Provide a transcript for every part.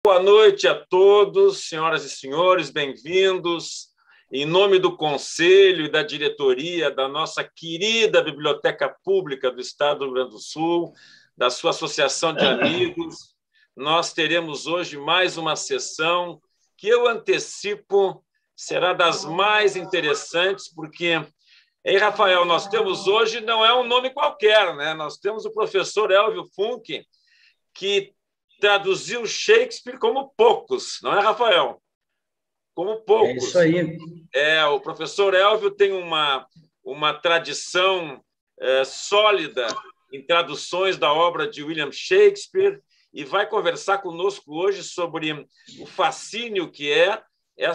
Boa noite a todos, senhoras e senhores, bem-vindos. Em nome do Conselho e da diretoria da nossa querida Biblioteca Pública do Estado do Rio Grande do Sul, da sua associação de amigos, nós teremos hoje mais uma sessão que eu antecipo será das mais interessantes, porque, hein, Rafael, nós temos hoje, não é um nome qualquer, né? Nós temos o professor Elvio Funck, que traduziu Shakespeare como poucos, não é, Rafael? Como poucos. É isso aí. O professor Elvio tem uma tradição sólida em traduções da obra de William Shakespeare e vai conversar conosco hoje sobre o fascínio que é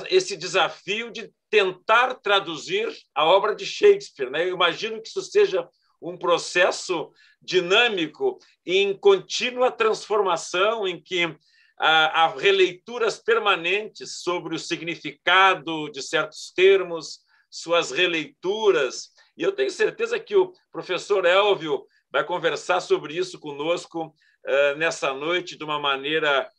esse desafio de tentar traduzir a obra de Shakespeare, né? Eu imagino que isso seja um processo dinâmico em contínua transformação, em que há releituras permanentes sobre o significado de certos termos, suas releituras. E eu tenho certeza que o professor Elvio vai conversar sobre isso conosco nessa noite de uma maneira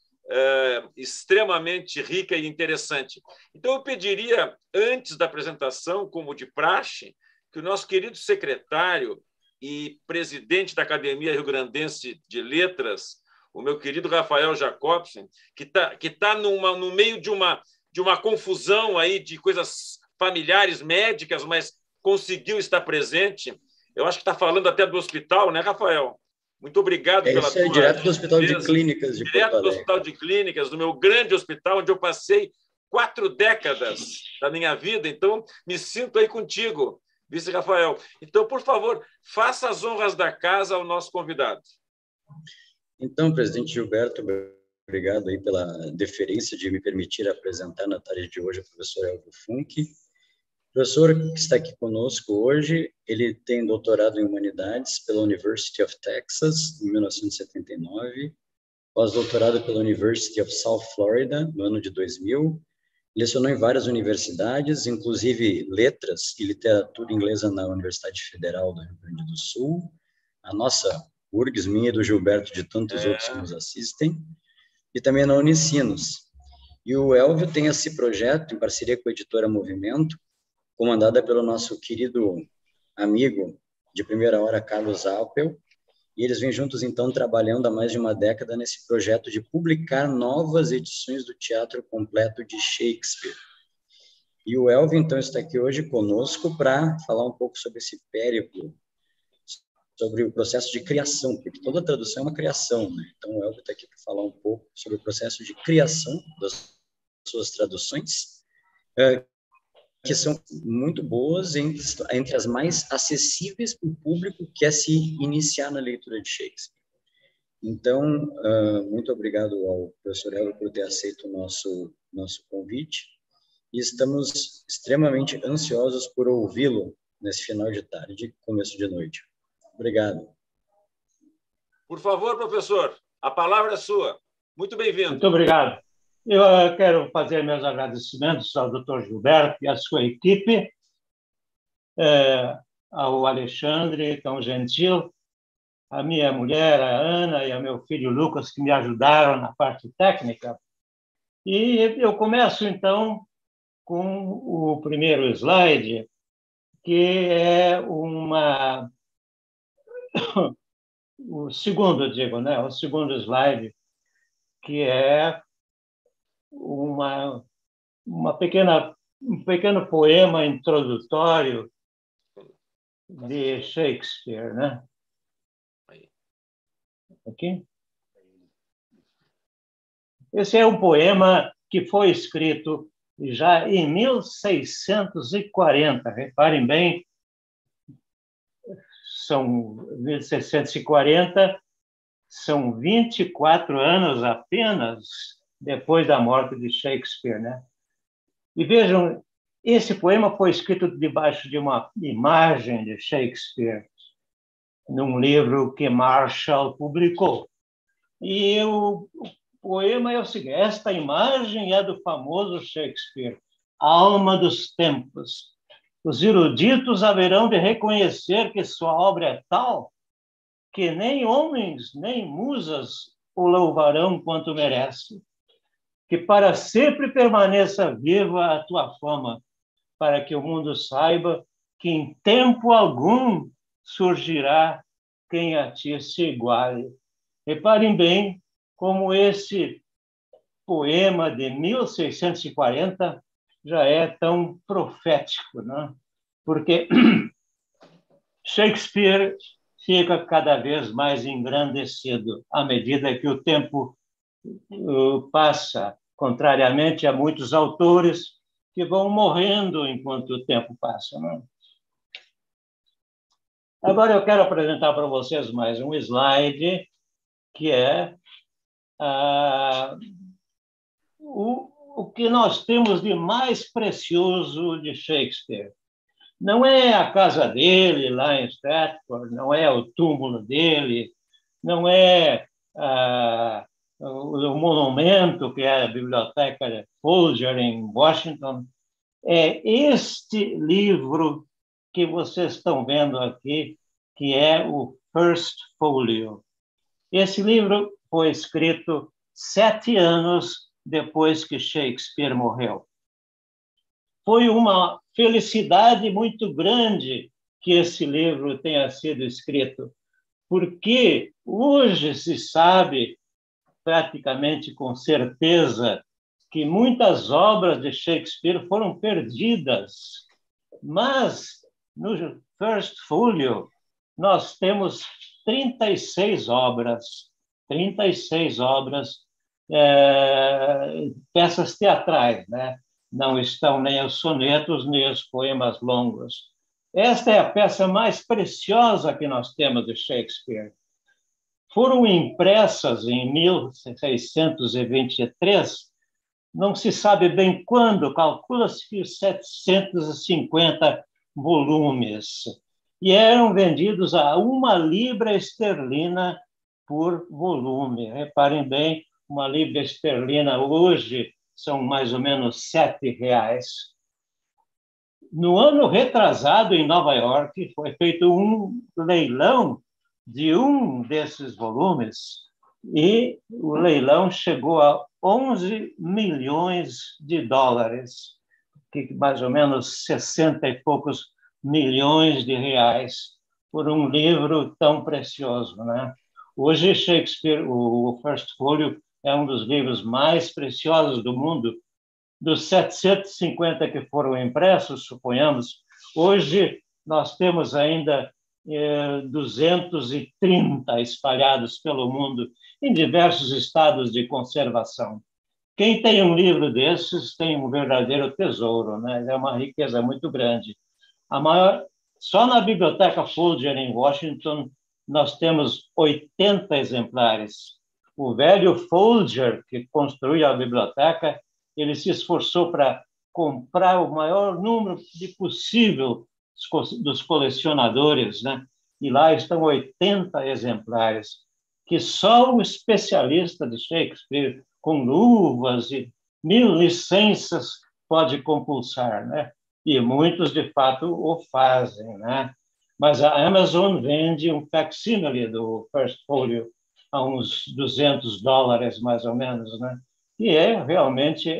extremamente rica e interessante. Então, eu pediria, antes da apresentação, como de praxe, que o nosso querido secretário e presidente da Academia Rio-Grandense de Letras, o meu querido Rafael Jacobsen, que tá no meio de uma confusão aí de coisas familiares, médicas, mas conseguiu estar presente. Eu acho que está falando até do hospital, né, Rafael? Muito obrigado pela tua direto do Hospital de Clínicas de Porto Alegre. Direto do Hospital de Clínicas, do meu grande hospital, onde eu passei 4 décadas da minha vida. Então, me sinto aí contigo, vice Rafael. Então, por favor, faça as honras da casa ao nosso convidado. Então, presidente Gilberto, obrigado aí pela deferência de me permitir apresentar na tarde de hoje o professor Elvio Funck. O professor que está aqui conosco hoje, ele tem doutorado em Humanidades pela University of Texas, em 1979, pós-doutorado pela University of South Florida, no ano de 2000, lecionou em várias universidades, inclusive Letras e Literatura Inglesa na Universidade Federal do Rio Grande do Sul, a nossa URGS, minha e do Gilberto, de tantos outros que nos assistem, e também na Unicinos. E o Elvio tem esse projeto, em parceria com a editora Movimento, comandada pelo nosso querido amigo de primeira hora, Carlos Appel, e eles vêm juntos, então, trabalhando há mais de uma década nesse projeto de publicar novas edições do teatro completo de Shakespeare. E o Elvio, então, está aqui hoje conosco para falar um pouco sobre esse périplo, sobre o processo de criação, porque toda tradução é uma criação, né? Então, o Elvio está aqui para falar um pouco sobre o processo de criação das suas traduções, que são muito boas, entre as mais acessíveis para o público que quer se iniciar na leitura de Shakespeare. Então, muito obrigado ao professor Elvio por ter aceito o nosso convite, e estamos extremamente ansiosos por ouvi-lo nesse final de tarde, começo de noite. Obrigado. Por favor, professor, a palavra é sua. Muito bem-vindo. Muito obrigado. Eu quero fazer meus agradecimentos ao Dr. Gilberto e à sua equipe, ao Alexandre, tão gentil, à minha mulher, a Ana, e ao meu filho Lucas, que me ajudaram na parte técnica. E eu começo, então, com o primeiro slide, que é o segundo, eu digo, né? O segundo slide, que é um pequeno poema introdutório de Shakespeare, né? Aqui. Esse é um poema que foi escrito já em 1640. Reparem bem, são 1640, são 24 anos apenas depois da morte de Shakespeare, né? E vejam, esse poema foi escrito debaixo de uma imagem de Shakespeare, num livro que Marshall publicou. E o poema é o seguinte: esta imagem é do famoso Shakespeare, alma dos tempos. Os eruditos haverão de reconhecer que sua obra é tal que nem homens nem musas o louvarão quanto merece. que para sempre permaneça viva a tua fama, para que o mundo saiba que em tempo algum surgirá quem a ti se iguale. Reparem bem como esse poema de 1640 já é tão profético, né? Porque Shakespeare fica cada vez mais engrandecido à medida que o tempo passa, contrariamente a muitos autores que vão morrendo enquanto o tempo passa, né? Agora eu quero apresentar para vocês mais um slide, que é o que nós temos de mais precioso de Shakespeare. Não é a casa dele lá em Stratford, não é o túmulo dele, não é o monumento que é a Biblioteca Folger em Washington. É este livro que vocês estão vendo aqui, que é o First Folio. Esse livro foi escrito 7 anos depois que Shakespeare morreu. Foi uma felicidade muito grande que esse livro tenha sido escrito, porque hoje se sabe, praticamente com certeza, que muitas obras de Shakespeare foram perdidas. Mas, no First Folio, nós temos 36 obras, peças teatrais, né? Não estão nem os sonetos, nem os poemas longos. Esta é a peça mais preciosa que nós temos de Shakespeare. Foram impressas em 1623, não se sabe bem quando, calcula-se que 750 volumes, e eram vendidos a 1 libra esterlina por volume. Reparem bem, 1 libra esterlina hoje são mais ou menos R$7. No ano retrasado, em Nova York, foi feito um leilão de um desses volumes, e o leilão chegou a 11 milhões de dólares, que mais ou menos 60 e poucos milhões de reais, por um livro tão precioso, né? Hoje, Shakespeare, o First Folio, é um dos livros mais preciosos do mundo. Dos 750 que foram impressos, suponhamos, hoje nós temos ainda 230 espalhados pelo mundo, em diversos estados de conservação. Quem tem um livro desses tem um verdadeiro tesouro, né? É uma riqueza muito grande. Só na Biblioteca Folger, em Washington, nós temos 80 exemplares. O velho Folger, que construiu a biblioteca, ele se esforçou para comprar o maior número possível dos colecionadores, né? E lá estão 80 exemplares, que só um especialista de Shakespeare, com luvas e 1000 licenças, pode compulsar, né? E muitos, de fato, o fazem, né? Mas a Amazon vende um facsímile do First Folio a uns $200, mais ou menos, né? E realmente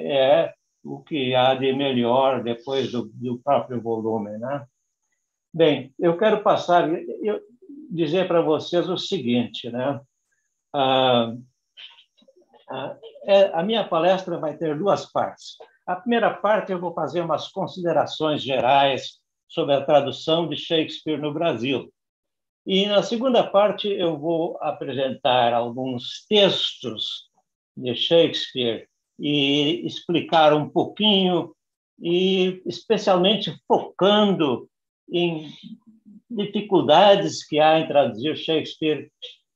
o que há de melhor depois do próprio volume, né? Bem, eu quero dizer para vocês o seguinte, né? A minha palestra vai ter 2 partes. A primeira parte eu vou fazer umas considerações gerais sobre a tradução de Shakespeare no Brasil. E na segunda parte eu vou apresentar alguns textos de Shakespeare e explicar um pouquinho, e especialmente focando em dificuldades que há em traduzir Shakespeare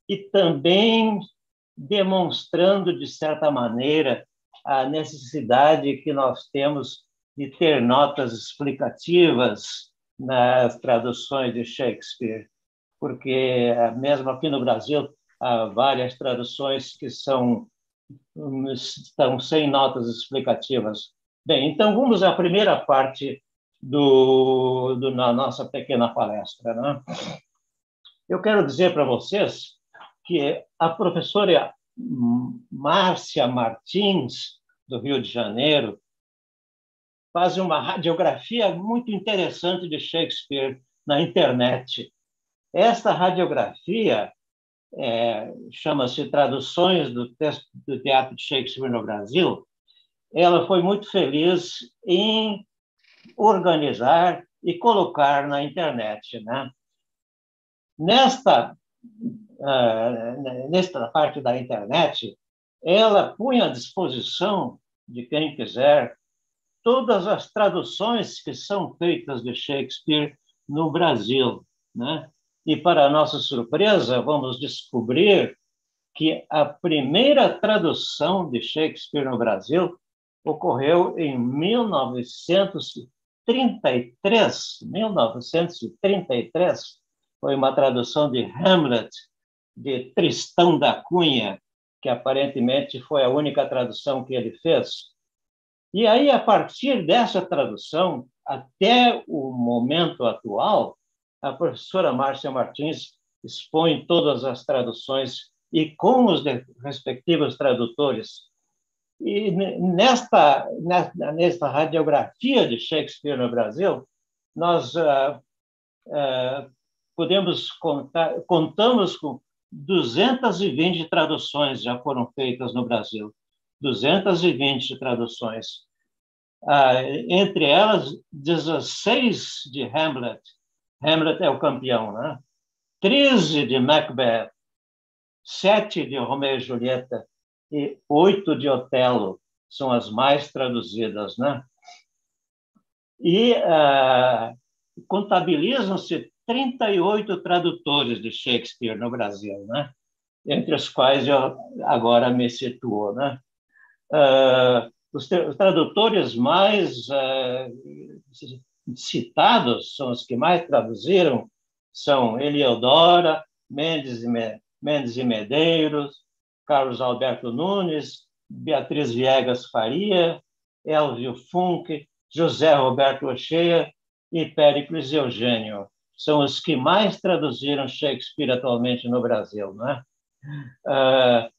e também demonstrando, de certa maneira, a necessidade que nós temos de ter notas explicativas nas traduções de Shakespeare, porque mesmo aqui no Brasil há várias traduções que estão sem notas explicativas. Bem, então vamos à primeira parte na nossa pequena palestra, né? Eu quero dizer para vocês que a professora Márcia Martins do Rio de Janeiro, faz uma radiografia muito interessante de Shakespeare na internet. Esta radiografia chama-se Traduções do Texto do Teatro de Shakespeare no Brasil. Ela foi muito feliz em organizar e colocar na internet, né? Nesta parte da internet, ela punha à disposição de quem quiser todas as traduções que são feitas de Shakespeare no Brasil, né? E, para nossa surpresa, vamos descobrir que a primeira tradução de Shakespeare no Brasil ocorreu em 1933. 1933 foi uma tradução de Hamlet, de Tristão da Cunha, que aparentemente foi a única tradução que ele fez. E aí, a partir dessa tradução, até o momento atual, a professora Márcia Martins expõe todas as traduções e com os respectivos tradutores. E nesta radiografia de Shakespeare no Brasil, nós contamos com 220 traduções já foram feitas no Brasil. 220 traduções. Entre elas, 16 de Hamlet. Hamlet é o campeão, né? 13 de Macbeth, 7 de Romeu e Julieta e 8 de Otelo são as mais traduzidas, né? E contabilizam-se 38 tradutores de Shakespeare no Brasil, né? Entre os quais eu agora me situo, né? Os tradutores mais citados, são os que mais traduziram, são Eliodora, Mendes e Medeiros, Carlos Alberto Nunes, Beatriz Viegas Faria, Elvio Funk, José Roberto Ocheia e Péricles Eugênio. São os que mais traduziram Shakespeare atualmente no Brasil, né?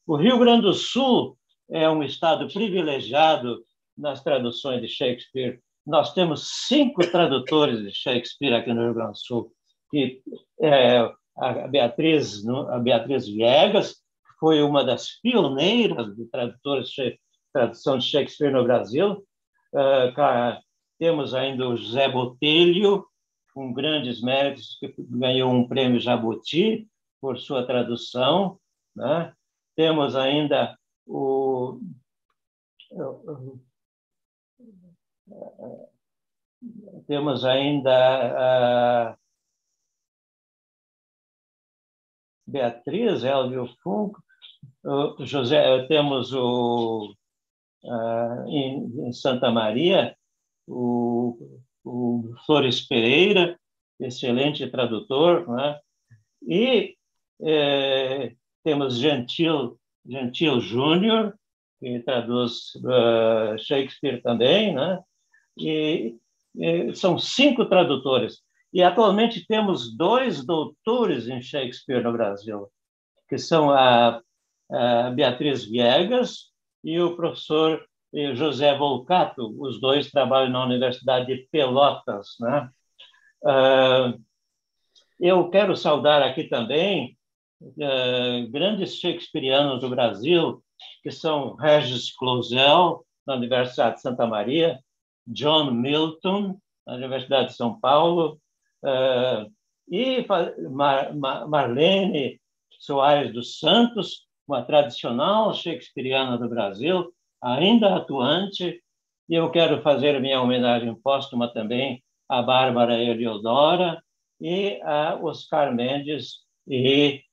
O Rio Grande do Sul é um estado privilegiado nas traduções de Shakespeare. Nós temos 5 tradutores de Shakespeare aqui no Rio Grande do Sul, que a Beatriz Viegas, que foi uma das pioneiras de tradução de Shakespeare no Brasil. Temos ainda o José Botelho, com grandes méritos, que ganhou um prêmio Jabuti por sua tradução, né? Temos ainda Beatriz, Elvio Funk, temos em Santa Maria o Flores Pereira, excelente tradutor, né? E temos Gentil Júnior, que traduz Shakespeare também, né? E são 5 tradutores. E atualmente temos 2 doutores em Shakespeare no Brasil, que são a Beatriz Viegas e o professor José Volcato. Os 2 trabalham na Universidade de Pelotas, né? Eu quero saudar aqui também grandes shakespearianos do Brasil, que são Regis Clozel, na Universidade de Santa Maria, John Milton, na Universidade de São Paulo, e Marlene Soares dos Santos, uma tradicional shakespeariana do Brasil, ainda atuante, e eu quero fazer minha homenagem póstuma também a Bárbara Eliodora e a Oscar Mendes e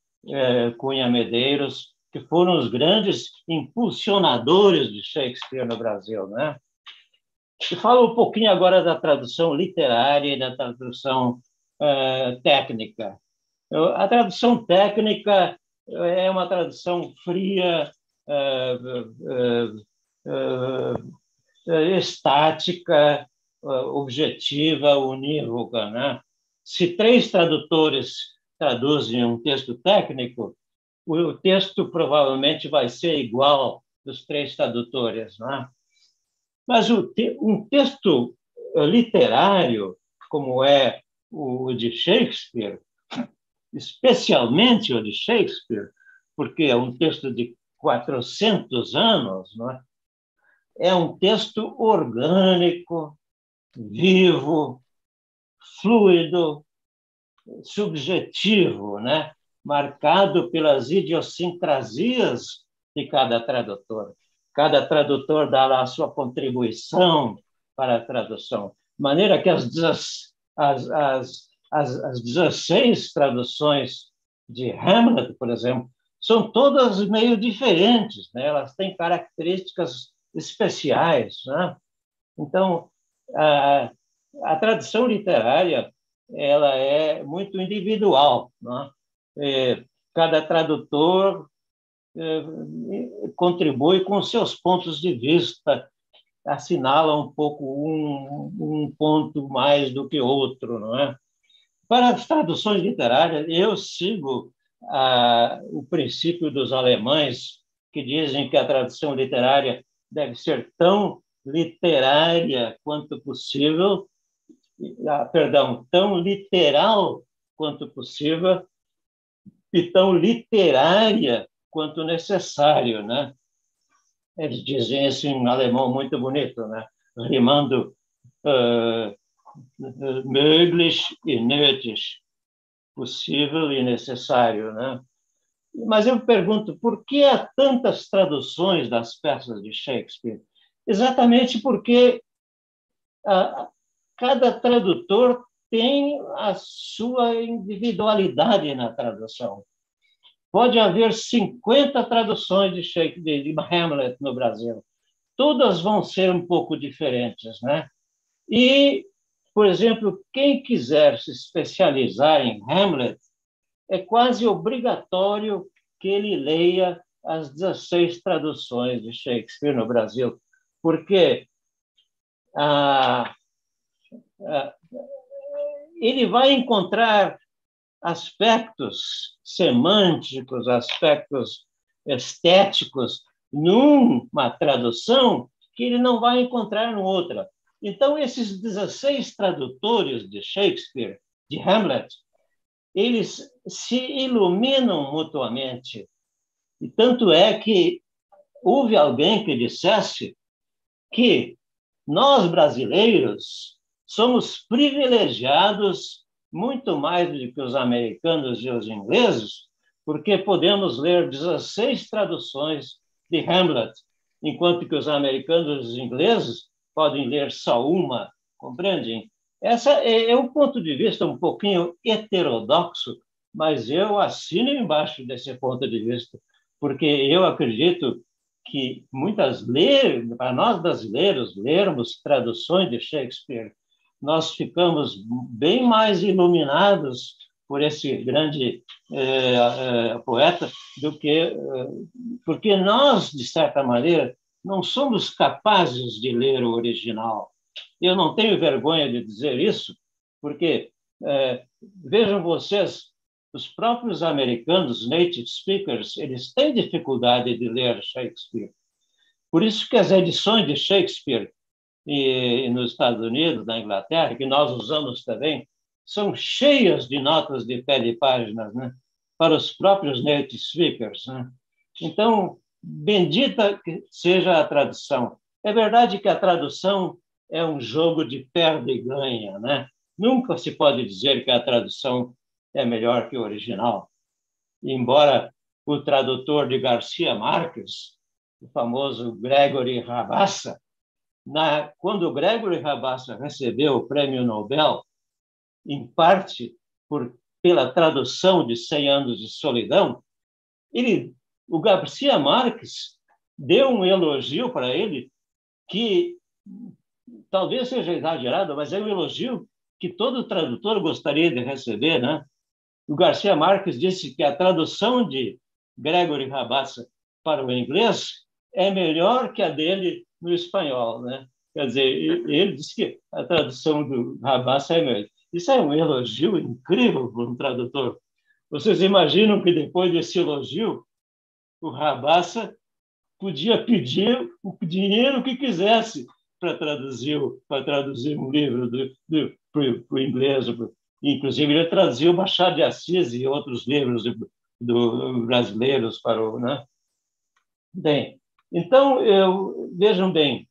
Cunha Medeiros, que foram os grandes impulsionadores de Shakespeare no Brasil, né? E falo um pouquinho agora da tradução literária e da tradução técnica. A tradução técnica é uma tradução fria, estática, objetiva, unívoca, né? Se 3 tradutores traduzem um texto técnico, o texto provavelmente vai ser igual dos 3 tradutores, né? Mas um texto literário, como é o de Shakespeare, especialmente o de Shakespeare, porque é um texto de 400 anos, não é? É um texto orgânico, vivo, fluido, subjetivo, né? Marcado pelas idiosincrasias de cada tradutor. Cada tradutor dá lá a sua contribuição para a tradução. De maneira que as 16 traduções de Hamlet, por exemplo, são todas meio diferentes, né? Elas têm características especiais, né? Então, a tradução literária ela é muito individual, né? Cada tradutor contribui com seus pontos de vista, assinala um pouco um ponto mais do que outro, não é? Para as traduções literárias, eu sigo o princípio dos alemães, que dizem que a tradução literária deve ser tão literária quanto possível, tão literal quanto possível e tão literária quanto necessário, né? Eles dizem isso em alemão muito bonito, né? Rimando möglich e nötig, possível e necessário, né? Mas eu pergunto, por que há tantas traduções das peças de Shakespeare? Exatamente porque cada tradutor tem a sua individualidade na tradução. Pode haver 50 traduções de Shakespeare, de Hamlet no Brasil. Todas vão ser um pouco diferentes, né? E, por exemplo, quem quiser se especializar em Hamlet, é quase obrigatório que ele leia as 16 traduções de Shakespeare no Brasil, porque ele vai encontrar aspectos semânticos, aspectos estéticos numa tradução que ele não vai encontrar em outra. Então, esses 16 tradutores de Shakespeare, de Hamlet, eles se iluminam mutuamente. E tanto é que houve alguém que dissesse que nós, brasileiros, somos privilegiados muito mais do que os americanos e os ingleses, porque podemos ler 16 traduções de Hamlet, enquanto que os americanos e os ingleses podem ler só uma, compreendem? Esse é um ponto de vista um pouquinho heterodoxo, mas eu assino embaixo desse ponto de vista, porque eu acredito que para nós brasileiros, lermos traduções de Shakespeare, nós ficamos bem mais iluminados por esse grande poeta do que porque nós, de certa maneira, não somos capazes de ler o original. Eu não tenho vergonha de dizer isso, porque vejam vocês, os próprios americanos, native speakers, eles têm dificuldade de ler Shakespeare. Por isso que as edições de Shakespeare e nos Estados Unidos, na Inglaterra, que nós usamos também, são cheias de notas de pé de páginas, né? Para os próprios native speakers, né? Então, bendita que seja a tradução. É verdade que a tradução é um jogo de perde e ganha, né? Nunca se pode dizer que a tradução é melhor que o original. Embora o tradutor de Garcia Marques, o famoso Gregory Rabassa, quando o Gregory Rabassa recebeu o Prêmio Nobel, em parte pela tradução de 100 Anos de Solidão, o Garcia Marques deu um elogio para ele que talvez seja exagerado, mas é um elogio que todo tradutor gostaria de receber, né? O Garcia Marques disse que a tradução de Gregory Rabassa para o inglês é melhor que a dele no espanhol, né? Quer dizer, ele disse que a tradução do Rabassa é melhor. Isso é um elogio incrível para um tradutor. Vocês imaginam que depois desse elogio, o Rabassa podia pedir o dinheiro que quisesse para traduzir um livro para o inglês. Inclusive, ele traduziu Machado de Assis e outros livros brasileiros para o... Né? Bem, então, vejam bem,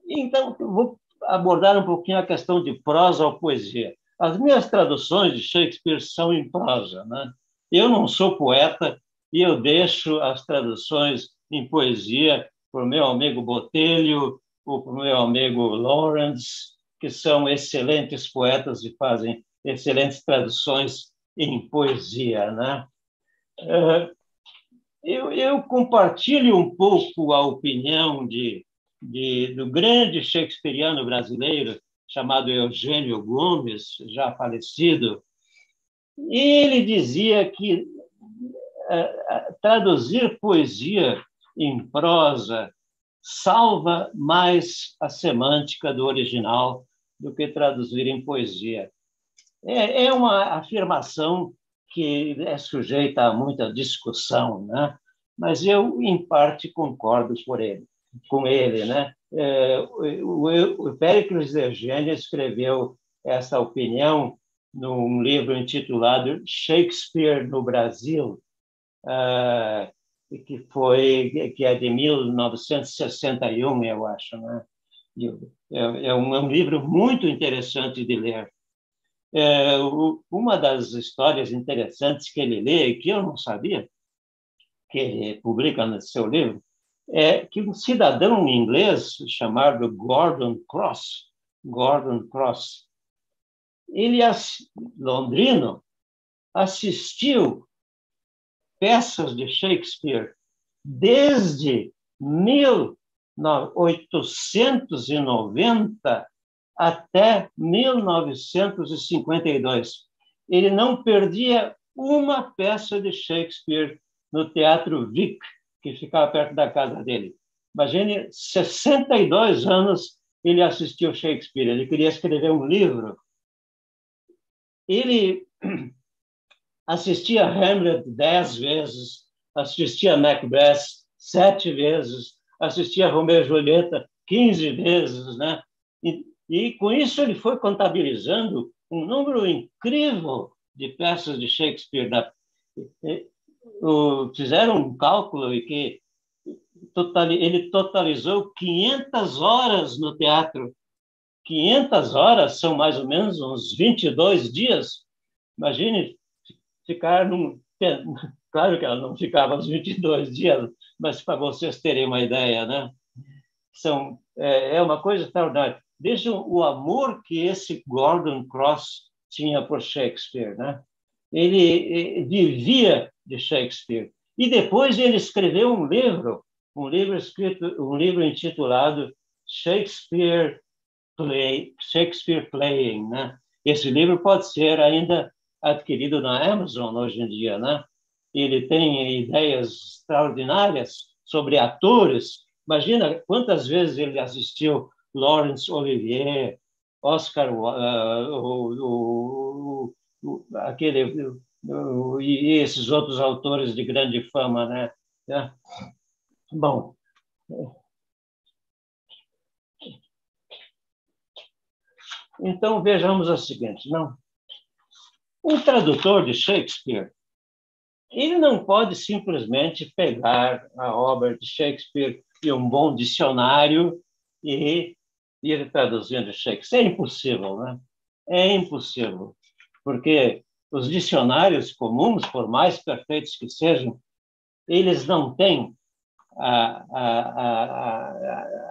então, vou abordar um pouquinho a questão de prosa ou poesia. As minhas traduções de Shakespeare são em prosa, né? Eu não sou poeta e eu deixo as traduções em poesia para o meu amigo Botelho ou para o meu amigo Lawrence, que são excelentes poetas e fazem excelentes traduções em poesia, né? Eu compartilho um pouco a opinião do grande shakespeariano brasileiro, chamado Eugênio Gomes, já falecido. E ele dizia que traduzir poesia em prosa salva mais a semântica do original do que traduzir em poesia. É uma afirmação que é sujeita a muita discussão, né? Mas eu, em parte, concordo com ele, né? O Péricles Eugênio escreveu essa opinião num livro intitulado Shakespeare no Brasil, que é de 1961, eu acho, né? É um livro muito interessante de ler. Uma das histórias interessantes que ele lê, que eu não sabia, que ele publica no seu livro, é que um cidadão inglês chamado Gordon Cross, ele, londrino, assistiu peças de Shakespeare desde 1890 até 1952. Ele não perdia uma peça de Shakespeare no Teatro Vic, que ficava perto da casa dele. Imagine, 62 anos ele assistiu Shakespeare. Ele queria escrever um livro. Ele assistia Hamlet 10 vezes, assistia Macbeth 7 vezes, assistia Romeu e Julieta 15 vezes, né? E com isso ele foi contabilizando um número incrível de peças de Shakespeare. Fizeram um cálculo e que ele totalizou 500 horas no teatro. 500 horas são mais ou menos uns 22 dias. Imagine ficar Claro que ela não ficava os 22 dias, mas para vocês terem uma ideia, né? É uma coisa extraordinária. Vejam o amor que esse Gordon Cross tinha por Shakespeare, né? Ele vivia de Shakespeare. E depois ele escreveu um livro intitulado Shakespeare Playing, né? Esse livro pode ser ainda adquirido na Amazon hoje em dia, né? Ele tem ideias extraordinárias sobre atores. Imagina quantas vezes ele assistiu Laurence Olivier, Oscar, e esses outros autores de grande fama, né? Bom, então vejamos o seguinte, não? Um tradutor de Shakespeare, ele não pode simplesmente pegar a obra de Shakespeare e um bom dicionário e ir traduzindo Shakespeare. É impossível, né? É impossível, porque os dicionários comuns, por mais perfeitos que sejam, eles não têm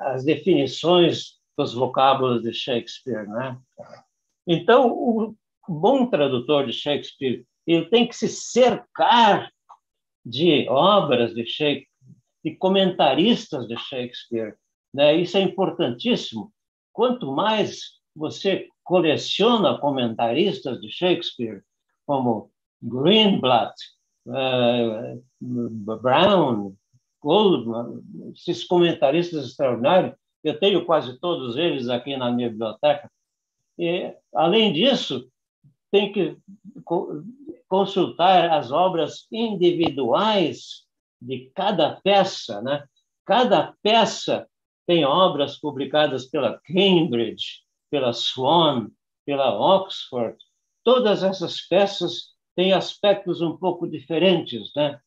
as definições dos vocábulos de Shakespeare, né? Então, o bom tradutor de Shakespeare, ele tem que se cercar de obras de Shakespeare, de comentaristas de Shakespeare, né? Isso é importantíssimo. Quanto mais você coleciona comentaristas de Shakespeare, como Greenblatt, Brown, Goldman, esses comentaristas extraordinários, eu tenho quase todos eles aqui na minha biblioteca. E, além disso, tem que consultar as obras individuais de cada peça, né? Cada peça tem obras publicadas pela Cambridge, pela Swan, pela Oxford. Todas essas peças têm aspectos um pouco diferentes, né?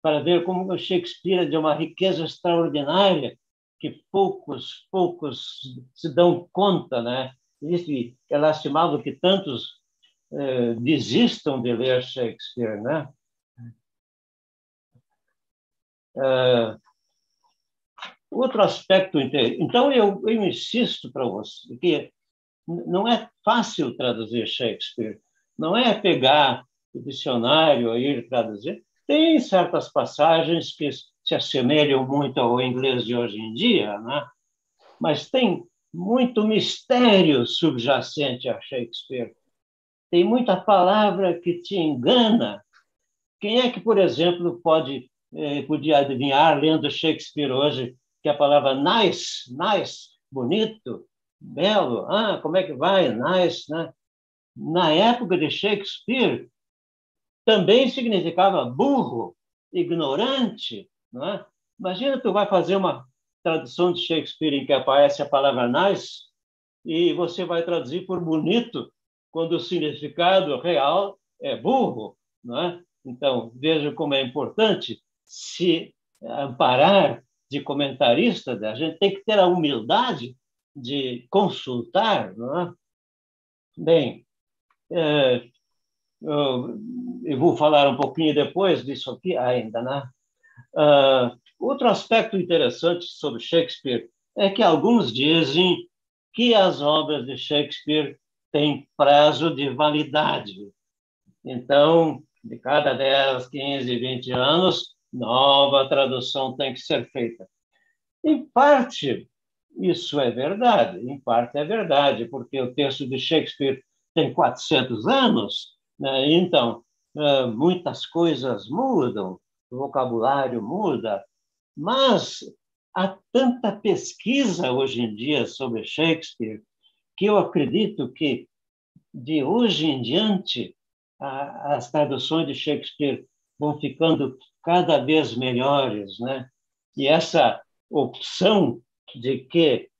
Para ver como o Shakespeare é de uma riqueza extraordinária que poucos se dão conta, né? E é lastimável que tantos desistam de ler Shakespeare, né? Outro aspecto então eu insisto para você que não é fácil traduzir Shakespeare, não é pegar o dicionário e ir traduzir. Tem certas passagens que se assemelham muito ao inglês de hoje em dia, né? Mas tem muito mistério subjacente a Shakespeare. Tem muita palavra que te engana. Quem é que, por exemplo, podia adivinhar, lendo Shakespeare hoje, que a palavra nice, bonito, belo, como é que vai? Nice, né? Na época de Shakespeare, também significava burro, ignorante, não é? Imagina, tu vai fazer uma tradução de Shakespeare em que aparece a palavra nice e você vai traduzir por bonito, quando o significado real é burro, não é? Então, veja como é importante se amparar de comentarista, a gente tem que ter a humildade de consultar, não é? Bem, eu vou falar um pouquinho depois disso aqui ainda, né? Outro aspecto interessante sobre Shakespeare é que alguns dizem que as obras de Shakespeare têm prazo de validade. Então, de cada 10, 15, 20 anos, nova tradução tem que ser feita. Em parte, isso é verdade, em parte é verdade, porque o texto de Shakespeare tem 400 anos, né? Então, muitas coisas mudam, o vocabulário muda, mas há tanta pesquisa hoje em dia sobre Shakespeare que eu acredito que, de hoje em diante, as traduções de Shakespeare vão ficando cada vez melhores, né? E essa opção de que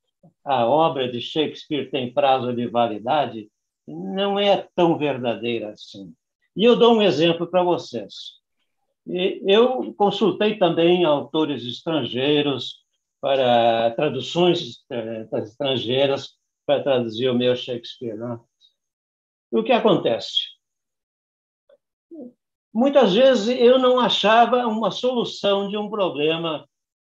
a obra de Shakespeare tem prazo de validade não é tão verdadeira assim. E eu dou um exemplo para vocês. Eu consultei também autores estrangeiros para traduções estrangeiras para traduzir o meu Shakespeare, né? O que acontece? Muitas vezes eu não achava uma solução de um problema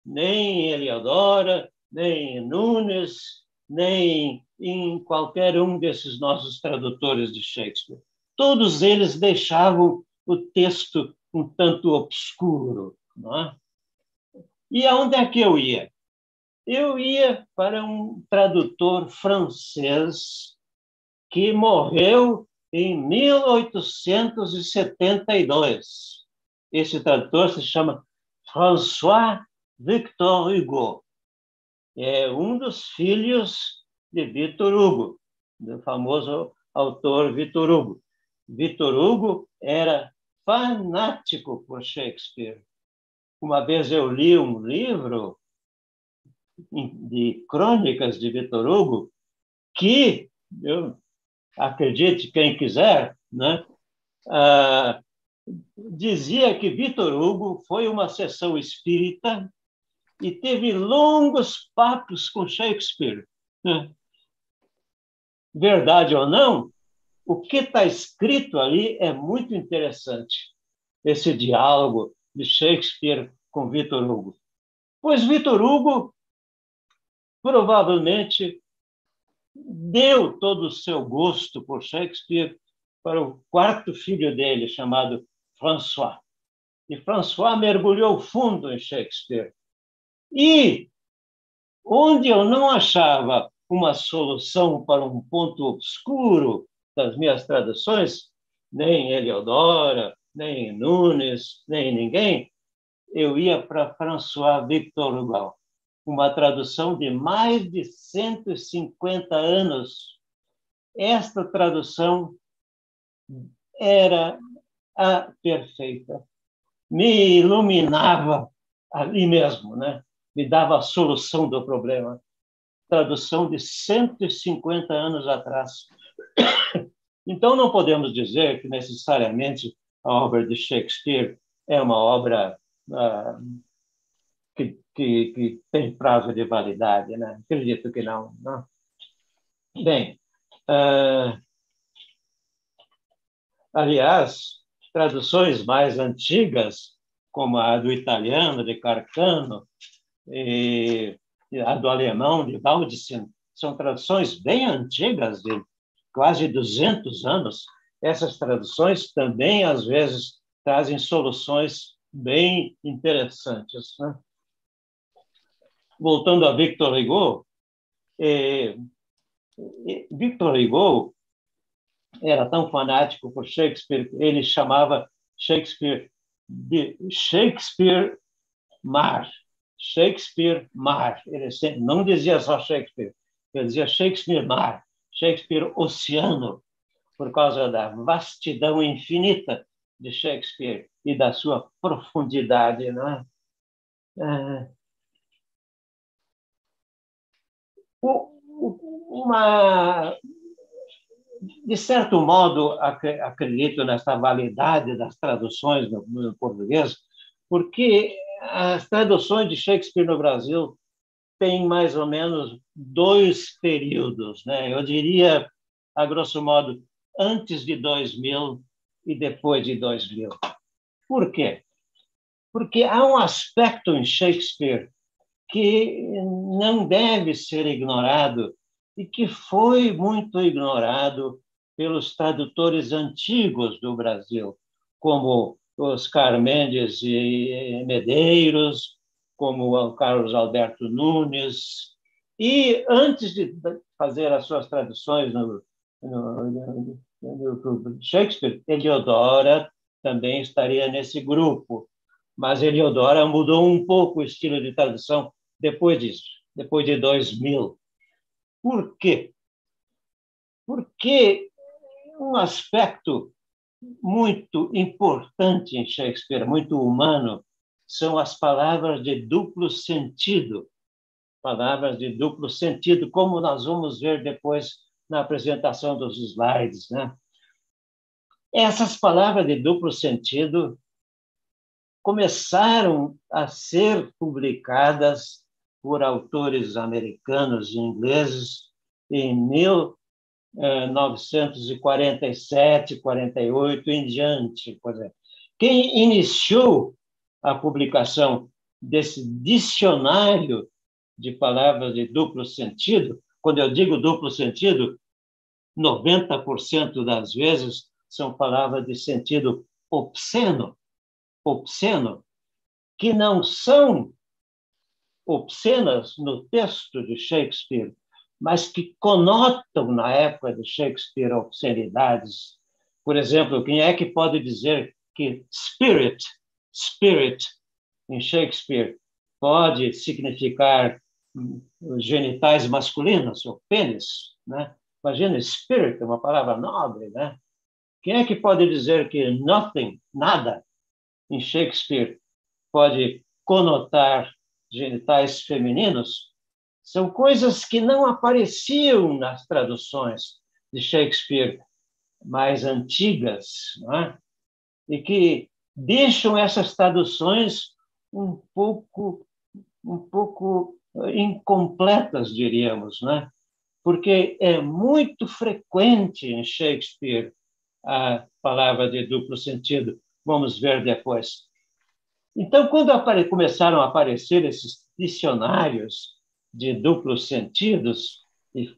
nem em Heliodora, nem em Nunes, nem em qualquer um desses nossos tradutores de Shakespeare. Todos eles deixavam o texto um tanto obscuro, não é? E aonde é que eu ia? Eu ia para um tradutor francês que morreu em 1872. Esse tradutor se chama François Victor Hugo. É um dos filhos de Victor Hugo, do famoso autor Victor Hugo. Victor Hugo era fanático por Shakespeare. Uma vez eu li um livro de crônicas de Victor Hugo que, eu acredite quem quiser, né? Dizia que Victor Hugo foi uma sessão espírita e teve longos papos com Shakespeare. Verdade ou não, o que está escrito ali é muito interessante, esse diálogo de Shakespeare com Victor Hugo. Pois Victor Hugo provavelmente deu todo o seu gosto por Shakespeare para o quarto filho dele, chamado François. E François mergulhou fundo em Shakespeare. E onde eu não achava uma solução para um ponto obscuro das minhas traduções, nem Heliodora, nem Nunes, nem ninguém, eu ia para François Victor Hugo, uma tradução de mais de 150 anos. Esta tradução era a perfeita. Me iluminava ali mesmo, né? me dava a solução do problema. Tradução de 150 anos atrás. Então, não podemos dizer que necessariamente a obra de Shakespeare é uma obra que tem prazo de validade, né? Acredito que não. Não. Bem, aliás, traduções mais antigas, como a do italiano, de Carcano, e a do alemão, de Baudissin, são traduções bem antigas, de quase 200 anos. Essas traduções também, às vezes, trazem soluções bem interessantes, né? Voltando a Victor Hugo, Victor Hugo era tão fanático por Shakespeare, ele chamava Shakespeare de Shakespeare Mar. Shakespeare Mar. Ele não dizia só Shakespeare, ele dizia Shakespeare Mar, Shakespeare Oceano, por causa da vastidão infinita de Shakespeare e da sua profundidade, né? De certo modo, acredito nessa validade das traduções no português, porque as traduções de Shakespeare no Brasil têm mais ou menos 2 períodos, né? Eu diria, a grosso modo, antes de 2000 e depois de 2000. Por quê? Porque há um aspecto em Shakespeare que não deve ser ignorado e que foi muito ignorado pelos tradutores antigos do Brasil, como Oscar Mendes e Medeiros, como o Carlos Alberto Nunes. E antes de fazer as suas traduções no Shakespeare, Eliodora também estaria nesse grupo, mas Eliodora mudou um pouco o estilo de tradução depois disso, depois de 2000. Por quê? Porque um aspecto muito importante em Shakespeare, muito humano, são as palavras de duplo sentido. Palavras de duplo sentido, como nós vamos ver depois na apresentação dos slides, né? Essas palavras de duplo sentido começaram a ser publicadas por autores americanos e ingleses em 1947, 48 em diante, por exemplo. Quem iniciou a publicação desse dicionário de palavras de duplo sentido, quando eu digo duplo sentido, 90% das vezes são palavras de sentido obsceno, que não são obscenas no texto de Shakespeare, mas que conotam, na época de Shakespeare, obscenidades. Por exemplo, quem é que pode dizer que spirit, em Shakespeare, pode significar genitais masculinos, ou pênis, né? Imagina, spirit é uma palavra nobre, né? Quem é que pode dizer que nothing, nada, em Shakespeare, pode conotar genitais femininos? São coisas que não apareciam nas traduções de Shakespeare mais antigas, não é? E que deixam essas traduções um pouco incompletas, diríamos, né? Porque é muito frequente em Shakespeare a palavra de duplo sentido. Vamos ver depois. Então, quando começaram a aparecer esses dicionários de duplos sentidos, e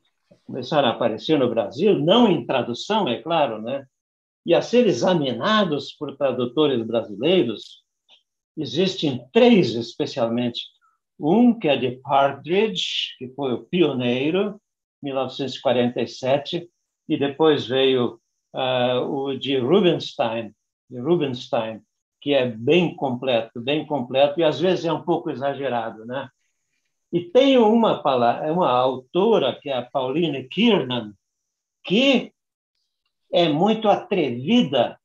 começaram a aparecer no Brasil, não em tradução, é claro, né? E a ser examinados por tradutores brasileiros, existem 3 especialmente. Um que é de Partridge, que foi o pioneiro, 1947, e depois veio o de Rubinstein, que é bem completo, e às vezes é um pouco exagerado, né? E tem uma autora, que é a Pauline Kiernan, que é muito atrevida,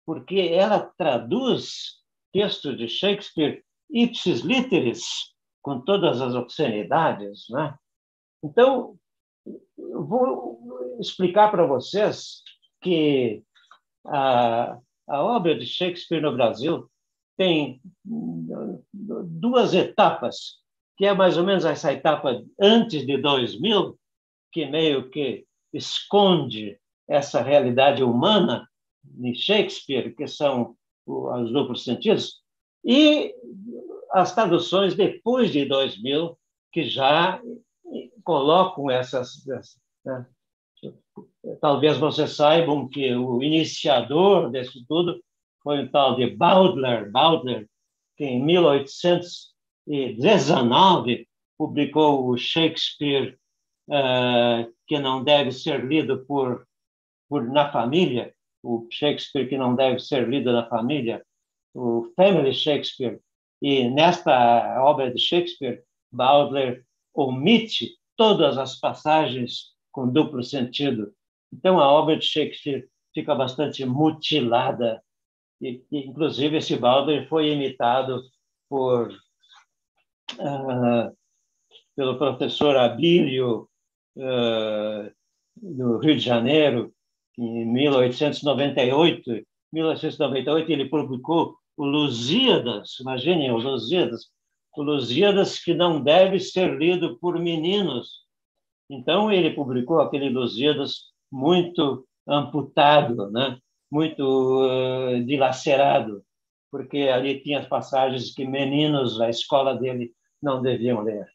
porque ela traduz textos de Shakespeare ipsis literis, com todas as obscenidades, né? Então, eu vou explicar para vocês que a obra de Shakespeare no Brasil tem duas etapas, que é mais ou menos essa etapa antes de 2000, que meio que esconde essa realidade humana de Shakespeare, que são os duplos sentidos, e as traduções depois de 2000, que já colocam essas... né? Talvez vocês saibam que o iniciador disso tudo foi o tal de Bowdler, que em 1819 publicou o Shakespeare, que não deve ser lido na família, o Shakespeare que não deve ser lido na família, o Family Shakespeare. E nesta obra de Shakespeare, Bowdler omite todas as passagens com duplo sentido. Então, a obra de Shakespeare fica bastante mutilada. E inclusive, esse Bowdler foi imitado pelo professor Abílio, do Rio de Janeiro, em 1898. Em 1898, ele publicou o Lusíadas, imaginem, o Lusíadas que não deve ser lido por meninos. Então, ele publicou aquele Lusíadas muito amputado, né? Muito dilacerado, porque ali tinha as passagens que meninos da escola dele não deviam ler.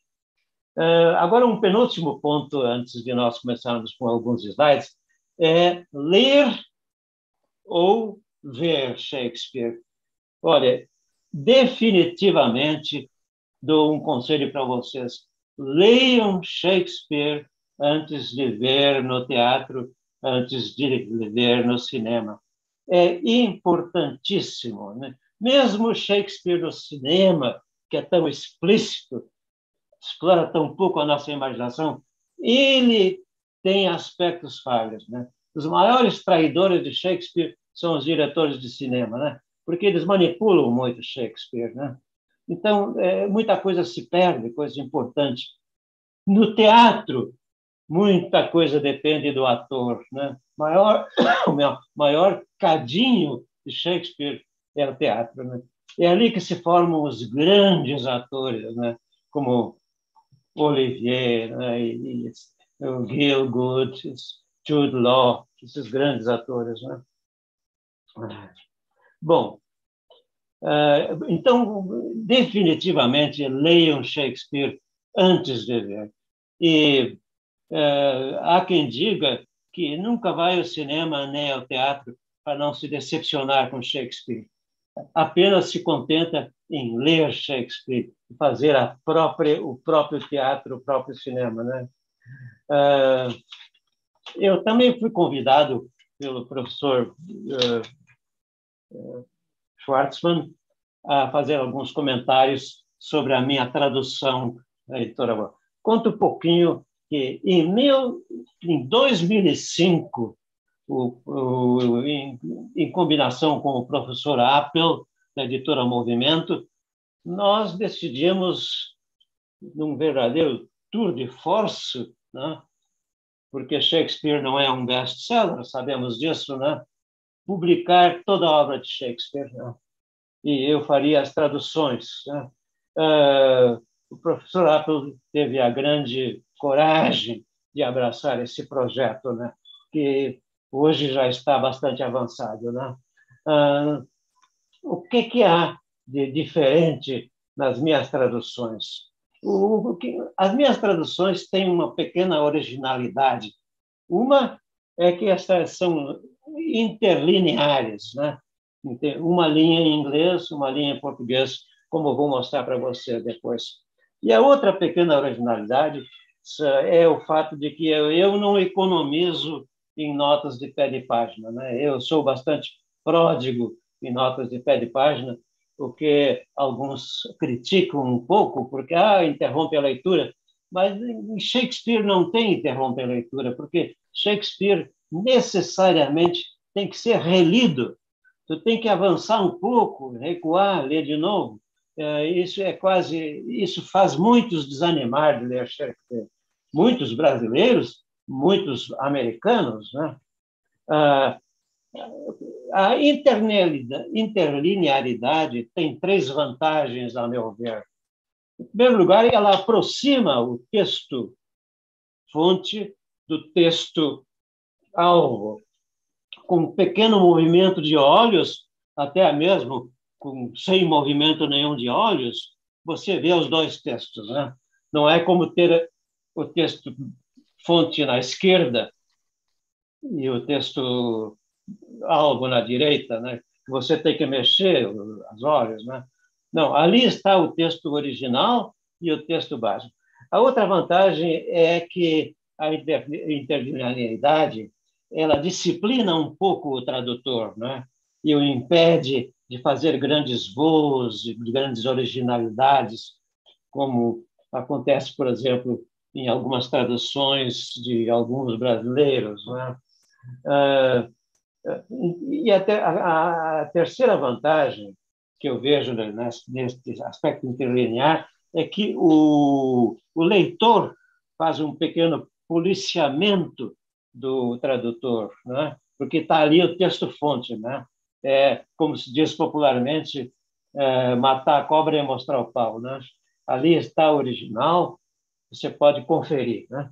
Agora, um penúltimo ponto, antes de nós começarmos com alguns slides, é ler ou ver Shakespeare. Olha, definitivamente dou um conselho para vocês. Leiam Shakespeare antes de ver no teatro, antes de ver no cinema. É importantíssimo, né? Mesmo Shakespeare no cinema, que é tão explícito, explora tão pouco a nossa imaginação, ele tem aspectos falhos, né? Os maiores traidores de Shakespeare são os diretores de cinema, né? Porque eles manipulam muito Shakespeare, né? Então, muita coisa se perde, coisa importante. No teatro, muita coisa depende do ator, né? O maior cadinho de Shakespeare é o teatro, né? É ali que se formam os grandes atores, né? Como Olivier, né? E o Gielgud, Jude Law, esses grandes atores, né? Bom, então, definitivamente, leiam Shakespeare antes de ver. E há quem diga que nunca vai ao cinema nem ao teatro para não se decepcionar com Shakespeare. Apenas se contenta em ler Shakespeare e fazer o próprio teatro, o próprio cinema, né? Eu também fui convidado pelo professor Schwartzman a fazer alguns comentários sobre a minha tradução da editora Boa. Conto um pouquinho que em 2005, em combinação com o professor Appel, da editora Movimento, nós decidimos, num verdadeiro tour de force, né? Porque Shakespeare não é um best-seller, sabemos disso, né? Publicar toda a obra de Shakespeare, né? E eu faria as traduções, né? O professor Appel teve a grande coragem de abraçar esse projeto, né? Que hoje já está bastante avançado, né? O que há de diferente nas minhas traduções? As minhas traduções têm uma pequena originalidade. Uma é que estas são interlineares, né? Uma linha em inglês, uma linha em português, como eu vou mostrar para você depois. E a outra pequena originalidade é o fato de que eu não economizo em notas de pé de página, né? Eu sou bastante pródigo em notas de pé de página, o que alguns criticam um pouco, porque interrompe a leitura. Mas em Shakespeare não tem interrompe a leitura, porque Shakespeare necessariamente tem que ser relido. Tu tem que avançar um pouco, recuar, ler de novo. Isso faz muitos desanimar de ler Shakespeare. Muitos brasileiros, muitos americanos, né? A interlinearidade tem 3 vantagens, a meu ver. Em primeiro lugar, ela aproxima o texto-fonte do texto-alvo. Com um pequeno movimento de olhos, até mesmo sem movimento nenhum de olhos, você vê os 2 textos, né? Não é como ter o texto-fonte na esquerda e o texto-alvo na direita, né? Você tem que mexer os olhos, né? Não, ali está o texto original e o texto básico. A outra vantagem é que a interlinearidade ela disciplina um pouco o tradutor, né? E o impede de fazer grandes voos, de grandes originalidades, como acontece, por exemplo, em algumas traduções de alguns brasileiros, né? E até a terceira vantagem que eu vejo nesse aspecto interlinear é que o leitor faz um pequeno policiamento do tradutor, né? Porque está ali o texto-fonte, né? É, como se diz popularmente, matar a cobra e mostrar o pau, né? Ali está o original, você pode conferir, né?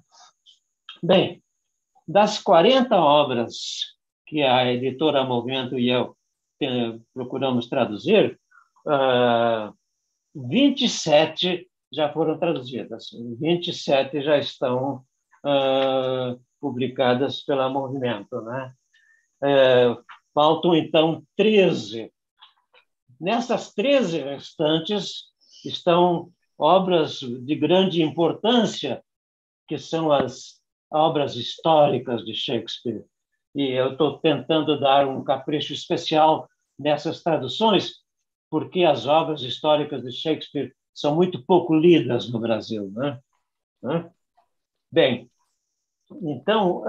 Bem, das 40 obras que a editora Movimento e eu procuramos traduzir, 27 já foram traduzidas, 27 já estão publicadas pela Movimento, né? Faltam, então, 13. Nessas 13 restantes estão obras de grande importância, que são as obras históricas de Shakespeare. E eu estou tentando dar um capricho especial nessas traduções, porque as obras históricas de Shakespeare são muito pouco lidas no Brasil, né? Bem, então,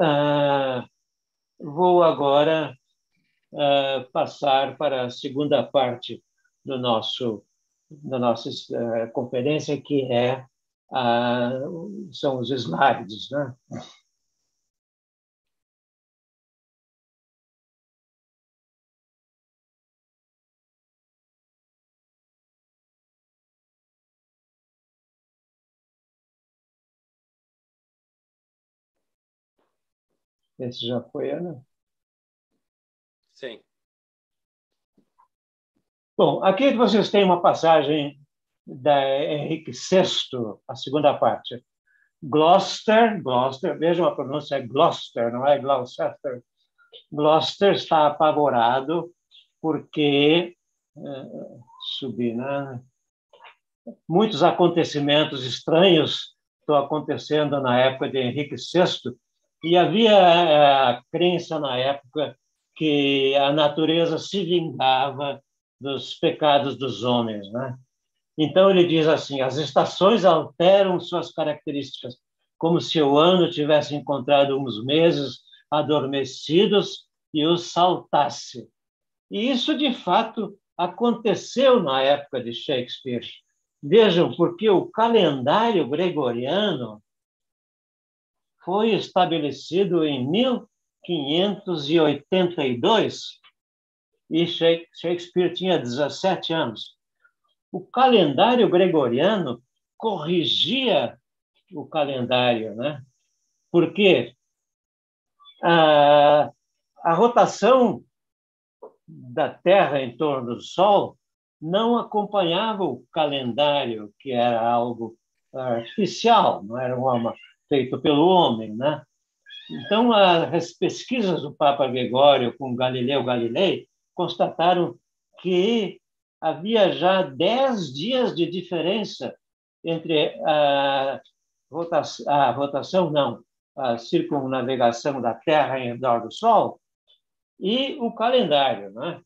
vou agora passar para a segunda parte da nossa conferência, que são os slides, né? Esse já foi, Ana? Sim. Bom, aqui vocês têm uma passagem da Henrique VI, a segunda parte. Gloucester, vejam a pronúncia, é Gloucester, não é Gloucester. Gloucester está apavorado porque né? Muitos acontecimentos estranhos estão acontecendo na época de Henrique VI, e havia a crença na época que a natureza se vingava dos pecados dos homens, né? Então ele diz assim: as estações alteram suas características, como se o ano tivesse encontrado uns meses adormecidos e os saltasse. E isso, de fato, aconteceu na época de Shakespeare. Vejam, porque o calendário gregoriano foi estabelecido em 1582 e Shakespeare tinha 17 anos. O calendário gregoriano corrigia o calendário, né? Porque a rotação da Terra em torno do Sol não acompanhava o calendário, que era algo artificial, não era feito pelo homem, né? Então, as pesquisas do Papa Gregório com Galileu Galilei constataram que havia já 10 dias de diferença entre a circunnavegação da Terra em redor do Sol e o calendário, né?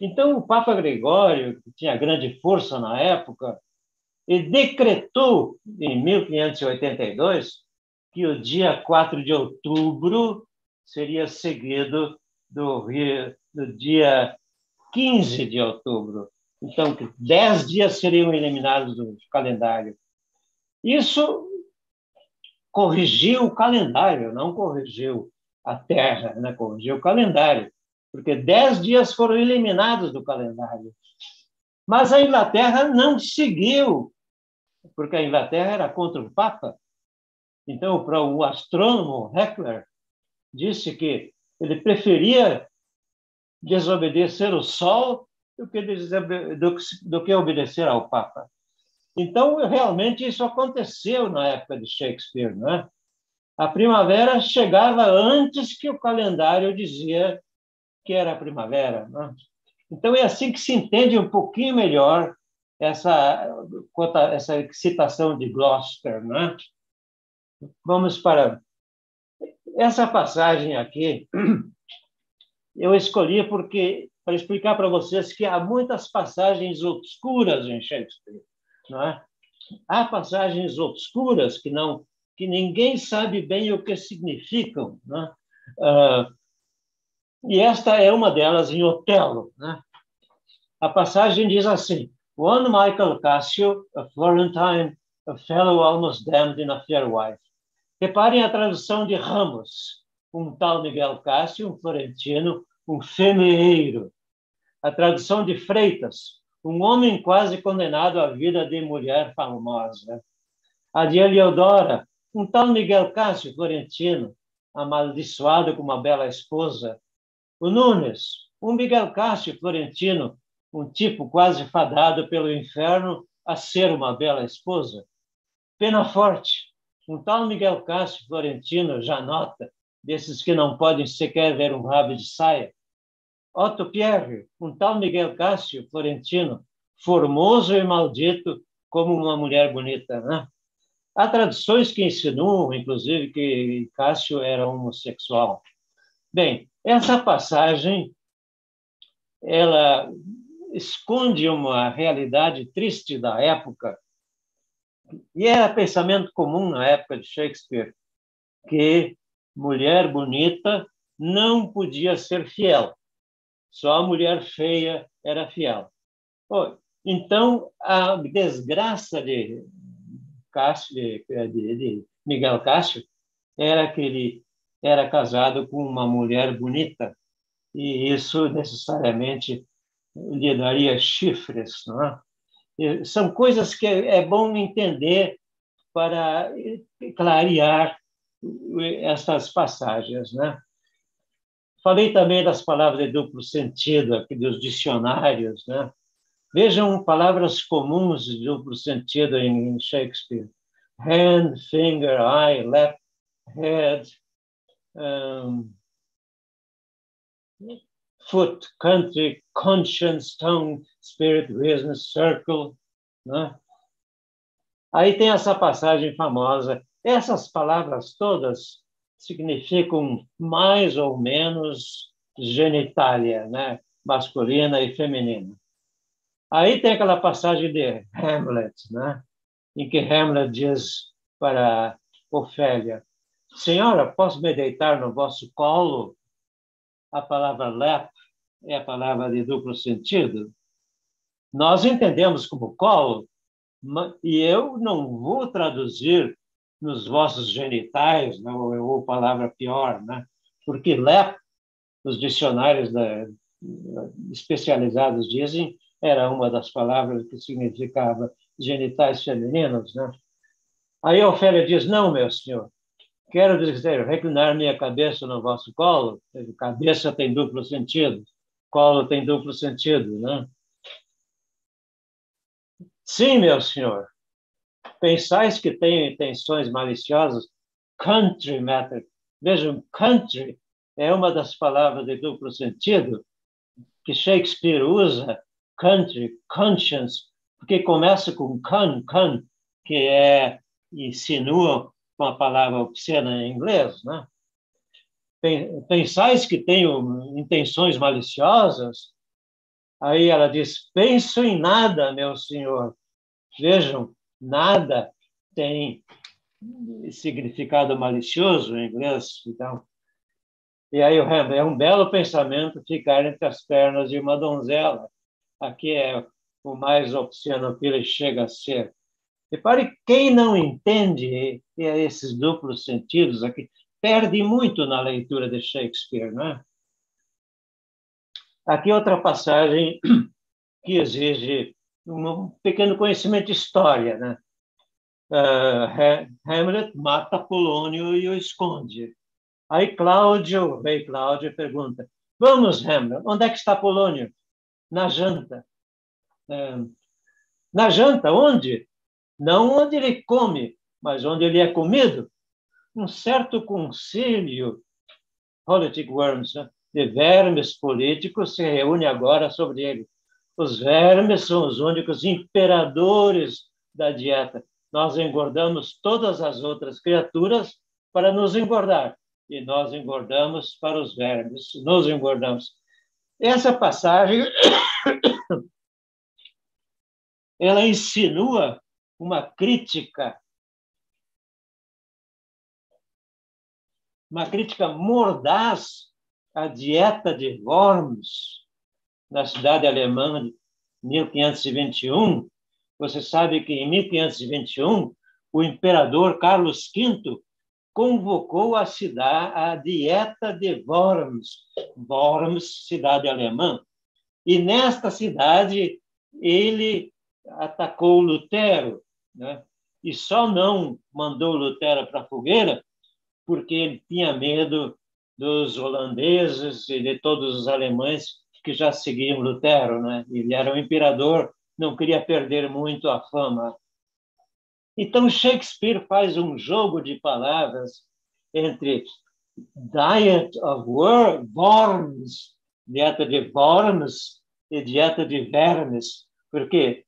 Então, o Papa Gregório, que tinha grande força na época, ele decretou, em 1582, que o dia 4 de outubro seria seguido do dia 15 de outubro. Então, 10 dias seriam eliminados do calendário. Isso corrigiu o calendário, não corrigiu a Terra, né? Corrigiu o calendário, porque 10 dias foram eliminados do calendário. Mas a Inglaterra não seguiu, porque a Inglaterra era contra o Papa. Então, para o astrônomo Heckler, disse que ele preferia desobedecer o Sol do que obedecer ao Papa. Então, realmente, isso aconteceu na época de Shakespeare, não é? A primavera chegava antes que o calendário dizia que era a primavera, não é? Então, é assim que se entende um pouquinho melhor essa citação de Gloucester, não é? Vamos para essa passagem aqui. Eu escolhi para explicar para vocês que há muitas passagens obscuras em Shakespeare, não é? Há passagens obscuras que ninguém sabe bem o que significam, né? E esta é uma delas em Otelo, né? A passagem diz assim: One Michael Cassio, a Florentine, a fellow almost damned in a fair wife. Reparem a tradução de Ramos, um tal Miguel Cássio, um florentino, um femeeiro. A tradução de Freitas, um homem quase condenado à vida de mulher famosa. A de Eliodora, um tal Miguel Cássio, florentino, amaldiçoado com uma bela esposa. O Nunes, um Miguel Cássio, florentino, um tipo quase fadado pelo inferno a ser uma bela esposa. Penaforte, um tal Miguel Cássio, florentino, Janota, desses que não podem sequer ver um rabo de saia. Otto Pierre, um tal Miguel Cássio, florentino, formoso e maldito como uma mulher bonita, né? Há traduções que insinuam, inclusive, que Cássio era homossexual. Bem, essa passagem ela esconde uma realidade triste da época, e era pensamento comum na época de Shakespeare, que mulher bonita não podia ser fiel, só a mulher feia era fiel. Então, a desgraça de Miguel Cássio era que ele era casado com uma mulher bonita, e isso necessariamente lhe daria chifres, não é? E são coisas que é bom entender para clarear essas passagens, né? Falei também das palavras de duplo sentido, aqui dos dicionários, né? Vejam palavras comuns de duplo sentido em Shakespeare: hand, finger, eye, left, head, foot, country, conscience, tongue, spirit, reason, circle, né? Aí tem essa passagem famosa. Essas palavras todas significam mais ou menos genitália, né? Masculina e feminina. Aí tem aquela passagem de Hamlet, né? Em que Hamlet diz para Ofélia: Senhora, posso me deitar no vosso colo? A palavra lap é a palavra de duplo sentido. Nós entendemos como colo, e eu não vou traduzir nos vossos genitais, né, ou palavra pior, né? Porque lap, os dicionários especializados dizem, era uma das palavras que significava genitais femininos, né? Aí a Ofélia diz: não, meu senhor, quero dizer, reclinar minha cabeça no vosso colo. Cabeça tem duplo sentido, colo tem duplo sentido, né? Sim, meu senhor. Pensais que tenho intenções maliciosas? Country matter. Vejam, country é uma das palavras de duplo sentido que Shakespeare usa, country, conscience, porque começa com can, que insinua com a palavra obscena em inglês, né? Pensais que tenho intenções maliciosas? Aí ela diz: penso em nada, meu senhor. Vejam, nada tem significado malicioso em inglês, então. E aí é um belo pensamento ficar entre as pernas de uma donzela. Aqui é o mais obsceno que ele chega a ser. Repare, quem não entende esses duplos sentidos aqui, perde muito na leitura de Shakespeare, não é? Aqui outra passagem que exige um pequeno conhecimento de história, né? Hamlet mata Polônio e o esconde. Aí Cláudio, o rei Cláudio, pergunta: vamos, Hamlet, onde é que está Polônio? Na janta. Na janta, onde? Não onde ele come, mas onde ele é comido. Um certo concílio, politic worms, né, de vermes políticos se reúne agora sobre ele. Os vermes são os únicos imperadores da dieta. Nós engordamos todas as outras criaturas para nos engordar. E nós engordamos para os vermes. Nos engordamos. Essa passagem, ela insinua uma crítica mordaz à dieta de Worms na cidade alemã de 1521. Você sabe que em 1521 o imperador Carlos V convocou a dieta de Worms, Worms, cidade alemã, e nesta cidade ele atacou Lutero, né? E só não mandou Lutero para a fogueira porque ele tinha medo dos holandeses e de todos os alemães que já seguiam Lutero, né? Ele era um imperador, não queria perder muito a fama. Então Shakespeare faz um jogo de palavras entre diet of worms, dieta de worms, e dieta de vermes, porque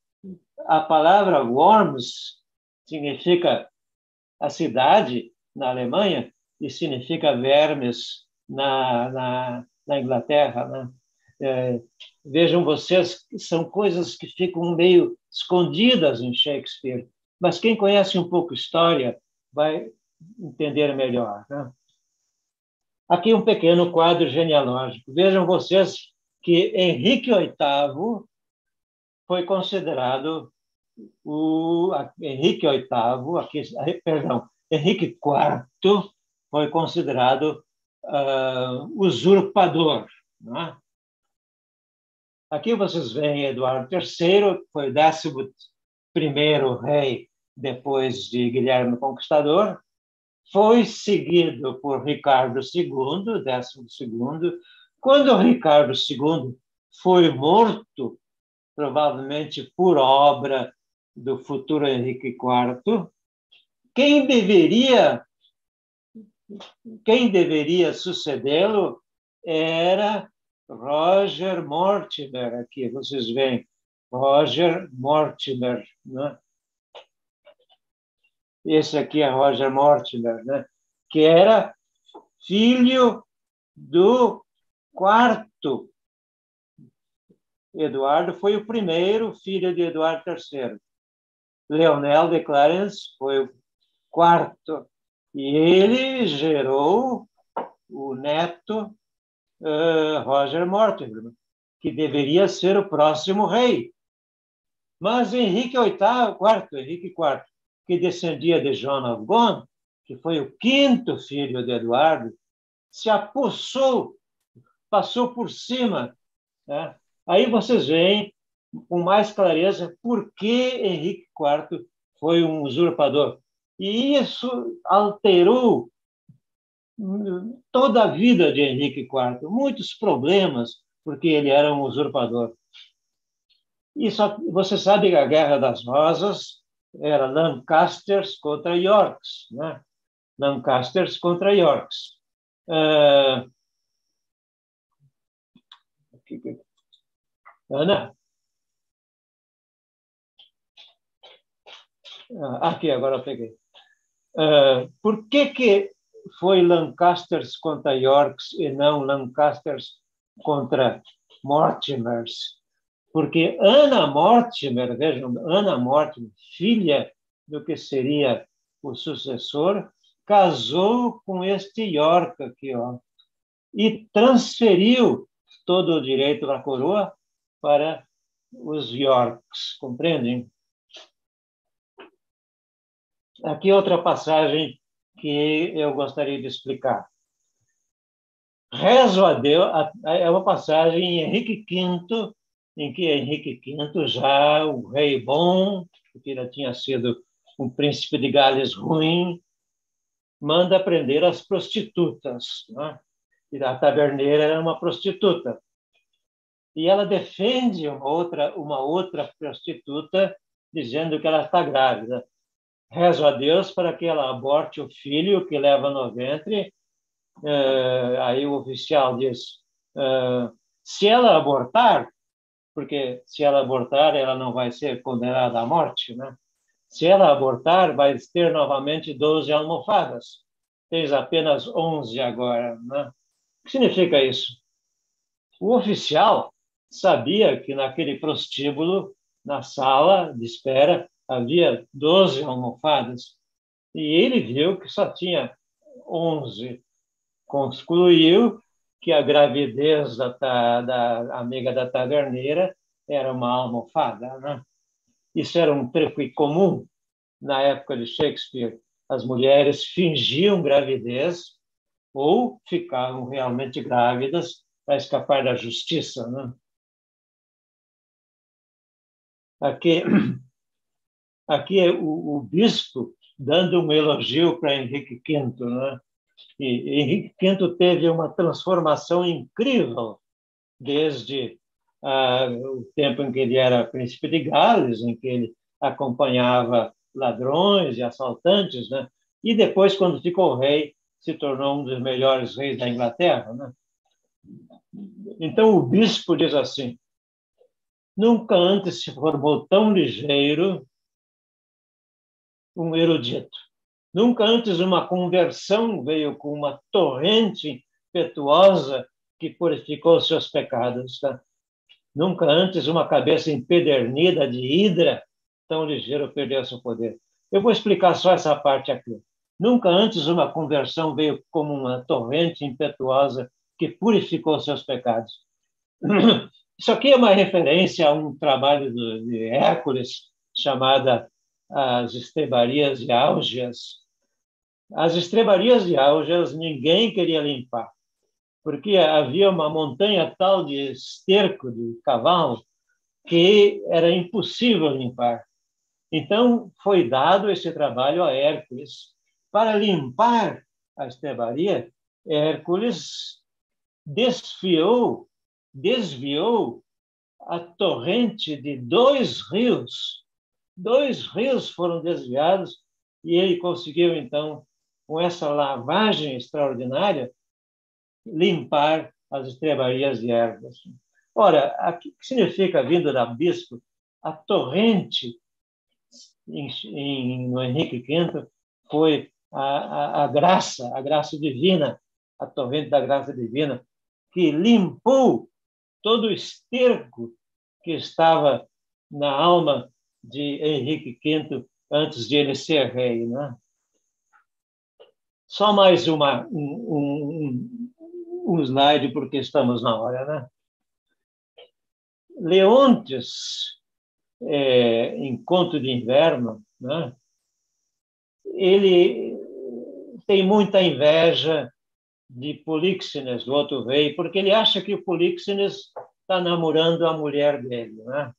a palavra Worms significa a cidade na Alemanha e significa vermes na Inglaterra, né? Vejam vocês que são coisas que ficam meio escondidas em Shakespeare, mas quem conhece um pouco história vai entender melhor, né? Aqui um pequeno quadro genealógico. Vejam vocês que Henrique VIII foi considerado Henrique IV foi considerado usurpador, não é? Aqui vocês veem Eduardo III, que foi o 11º rei depois de Guilherme o Conquistador, foi seguido por Ricardo II, 12º. Quando Ricardo II foi morto, provavelmente por obra do futuro Henrique IV, quem deveria sucedê-lo era Roger Mortimer. Aqui vocês veem Roger Mortimer, né? Esse aqui é Roger Mortimer, né? Que era filho do quarto. Eduardo foi o primeiro filho de Eduardo III. Leonel de Clarence foi o quarto. E ele gerou o neto Roger Mortimer, que deveria ser o próximo rei. Mas Henrique IV, que descendia de John of Gaunt, que foi o quinto filho de Eduardo, se apossou, passou por cima, né? Aí vocês veem com mais clareza por que Henrique IV foi um usurpador. E isso alterou toda a vida de Henrique IV, muitos problemas, porque ele era um usurpador. E você sabe que a Guerra das Rosas era Lancasters contra Yorks, né? Lancasters contra Yorks. Ana? Aqui, agora eu peguei. Por que foi Lancasters contra Yorks e não Lancasters contra Mortimers? Porque Ana Mortimer, vejam, Ana Mortimer, filha do que seria o sucessor, casou com este York aqui, ó, e transferiu todo o direito da coroa para os Yorks, compreendem? Aqui outra passagem que eu gostaria de explicar. Rezo a Deus, é uma passagem em Henrique V, em que Henrique V, já o rei bom, porque ele tinha sido um príncipe de Gales ruim, manda prender as prostitutas, né? E a taverneira era uma prostituta. E ela defende uma outra prostituta, dizendo que ela está grávida. Rezo a Deus para que ela aborte o filho que leva no ventre. Aí o oficial diz, se ela abortar, porque se ela abortar, ela não vai ser condenada à morte, né? Se ela abortar, vai ter novamente 12 almofadas. Tens apenas 11 agora, né? O que significa isso? O oficial sabia que naquele prostíbulo, na sala de espera, havia 12 almofadas. E ele viu que só tinha 11. Concluiu que a gravidez da amiga da taverneira era uma almofada, né? Isso era um truque comum na época de Shakespeare. As mulheres fingiam gravidez ou ficavam realmente grávidas para escapar da justiça, né? Aqui é o bispo dando um elogio para Henrique V, né? E Henrique V teve uma transformação incrível desde o tempo em que ele era príncipe de Gales, em que ele acompanhava ladrões e assaltantes, né? E depois, quando ficou rei, se tornou um dos melhores reis da Inglaterra, né? Então, o bispo diz assim: nunca antes se formou tão ligeiro um erudito. Nunca antes uma conversão veio com uma torrente impetuosa que purificou seus pecados. Tá? Nunca antes uma cabeça empedernida de hidra tão ligeiro perdeu seu poder. Eu vou explicar só essa parte aqui. Nunca antes uma conversão veio como uma torrente impetuosa que purificou seus pecados. Isso aqui é uma referência a um trabalho de Hércules chamada As Estrebarias de Álgias. As Estrebarias de Álgias ninguém queria limpar, porque havia uma montanha tal de esterco de cavalo que era impossível limpar. Então, foi dado esse trabalho a Hércules. Para limpar a estrebaria, Hércules desviou a torrente de 2 rios. 2 rios foram desviados e ele conseguiu, então, com essa lavagem extraordinária, limpar as estrebarias de Hércules. Ora, o que significa, vindo da bispo, a torrente no Henrique V foi a graça divina, a torrente da graça divina, que limpou todo o esterco que estava na alma de Henrique V antes de ele ser rei, né? Só mais um slide, porque estamos na hora, né? Leontes, em Conto de Inverno, né? Ele tem muita inveja de Políxenes, do outro rei, porque ele acha que o Políxenes está namorando a mulher dele, né?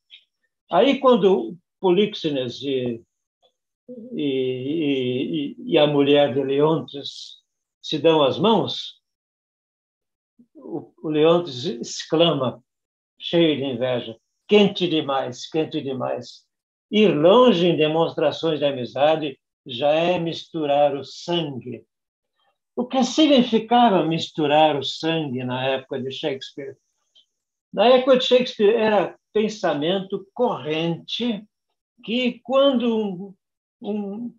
Aí, quando Políxenes e a mulher de Leontes se dão as mãos, o Leontes exclama, cheio de inveja: quente demais, quente demais. Ir longe em demonstrações de amizade já é misturar o sangue. O que significava misturar o sangue na época de Shakespeare? Na época de Shakespeare era pensamento corrente que, quando um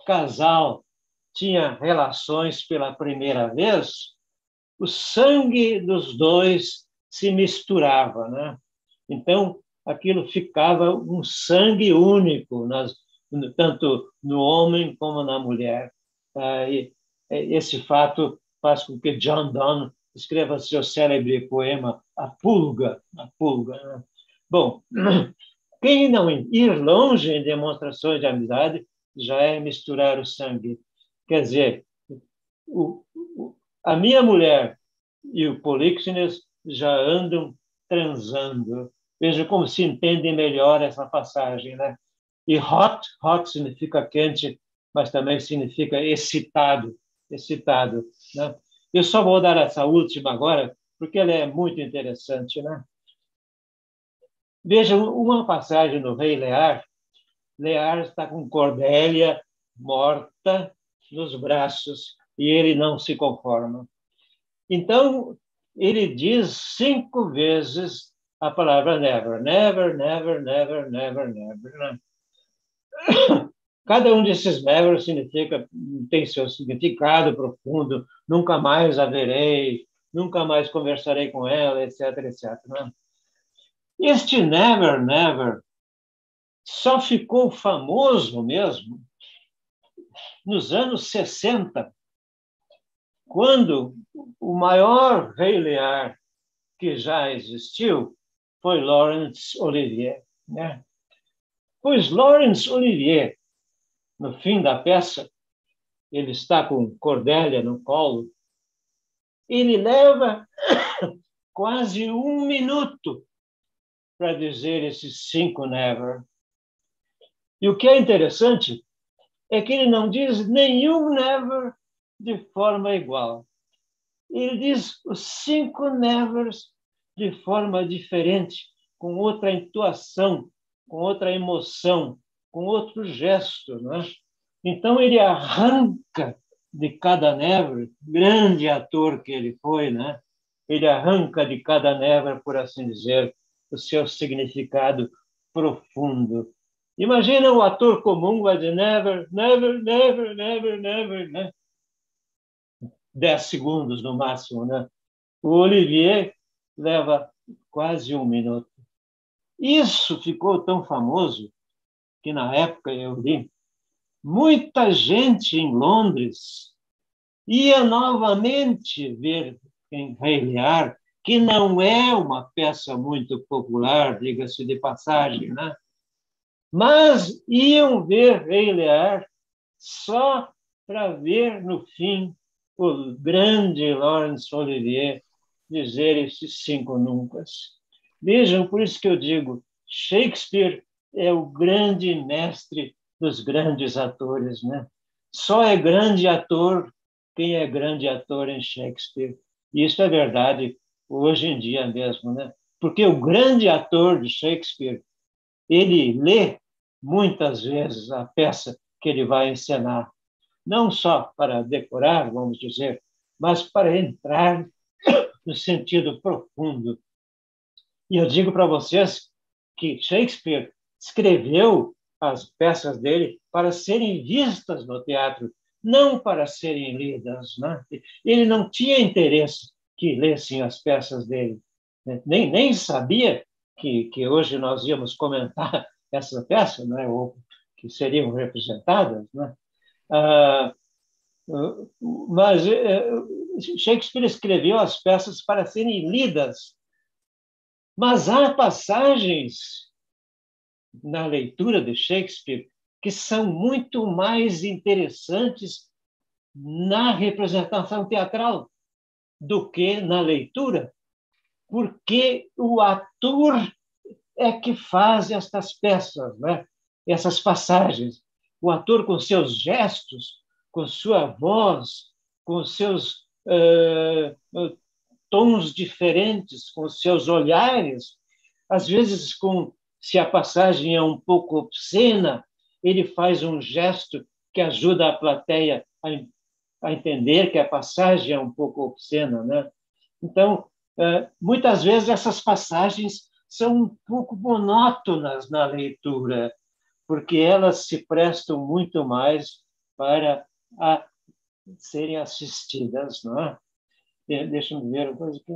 casal tinha relações pela primeira vez, o sangue dos dois se misturava, né? Então, aquilo ficava um sangue único, tanto no homem como na mulher. Esse fato faz com que John Donne escreva seu célebre poema A Pulga, né? Bom, quem não ir longe em demonstrações de amizade já é misturar o sangue. Quer dizer, a minha mulher e o Políxenes já andam transando. Veja como se entende melhor essa passagem, né? E hot significa quente, mas também significa excitado, excitado, né? Eu só vou dar essa última agora, porque ela é muito interessante, né? Veja uma passagem no Rei Lear. Lear está com Cordélia morta nos braços e ele não se conforma. Então, ele diz 5 vezes a palavra never, never, never, never, never, never. Né? Cada um desses never tem seu significado profundo. Nunca mais a verei, nunca mais conversarei com ela, etc, etc. Né? Este never, never só ficou famoso mesmo nos anos 60, quando o maior Rei Lear que já existiu foi Laurence Olivier. Né? Pois Laurence Olivier, no fim da peça, ele está com Cordélia no colo, ele leva quase 1 minuto para dizer esses 5 never. E o que é interessante é que ele não diz nenhum never de forma igual. Ele diz os 5 nevers de forma diferente, com outra entoação, com outra emoção, com outro gesto. Né? Então, ele arranca de cada never, grande ator que ele foi, né? Ele arranca de cada never, por assim dizer, o seu significado profundo. Imagina o ator comum vai dizer never, never, never, never, never, né? 10 segundos no máximo, né? O Olivier leva quase 1 minuto. Isso ficou tão famoso que, na época, eu li, muita gente em Londres ia novamente ver em Rei Lear, que não é uma peça muito popular, diga-se de passagem, né? Mas iam ver Rei Lear só para ver, no fim, o grande Laurence Olivier dizer esses 5 nuncas. Vejam, por isso que eu digo, Shakespeare é o grande mestre dos grandes atores, né? Só é grande ator quem é grande ator em Shakespeare. E isso é verdade hoje em dia mesmo, né? Porque o grande ator de Shakespeare, ele lê muitas vezes a peça que ele vai encenar, não só para decorar, vamos dizer, mas para entrar no sentido profundo. E eu digo para vocês que Shakespeare escreveu as peças dele para serem vistas no teatro, não para serem lidas. Né? Ele não tinha interesse que lessem as peças dele, né? nem sabia que hoje nós íamos comentar essa peça, né? Ou que seriam representadas. Né? Ah, mas Shakespeare escreveu as peças para serem lidas, mas há passagens na leitura de Shakespeare que são muito mais interessantes na representação teatral do que na leitura, porque o ator é que faz estas peças, né? Essas passagens. O ator com seus gestos, com sua voz, com seus tons diferentes, com seus olhares, às vezes se a passagem é um pouco obscena, ele faz um gesto que ajuda a plateia a entender que a passagem é um pouco obscena, né? Então, muitas vezes essas passagens são um pouco monótonas na leitura, porque elas se prestam muito mais para serem assistidas, não é? Deixa-me ver uma coisa que...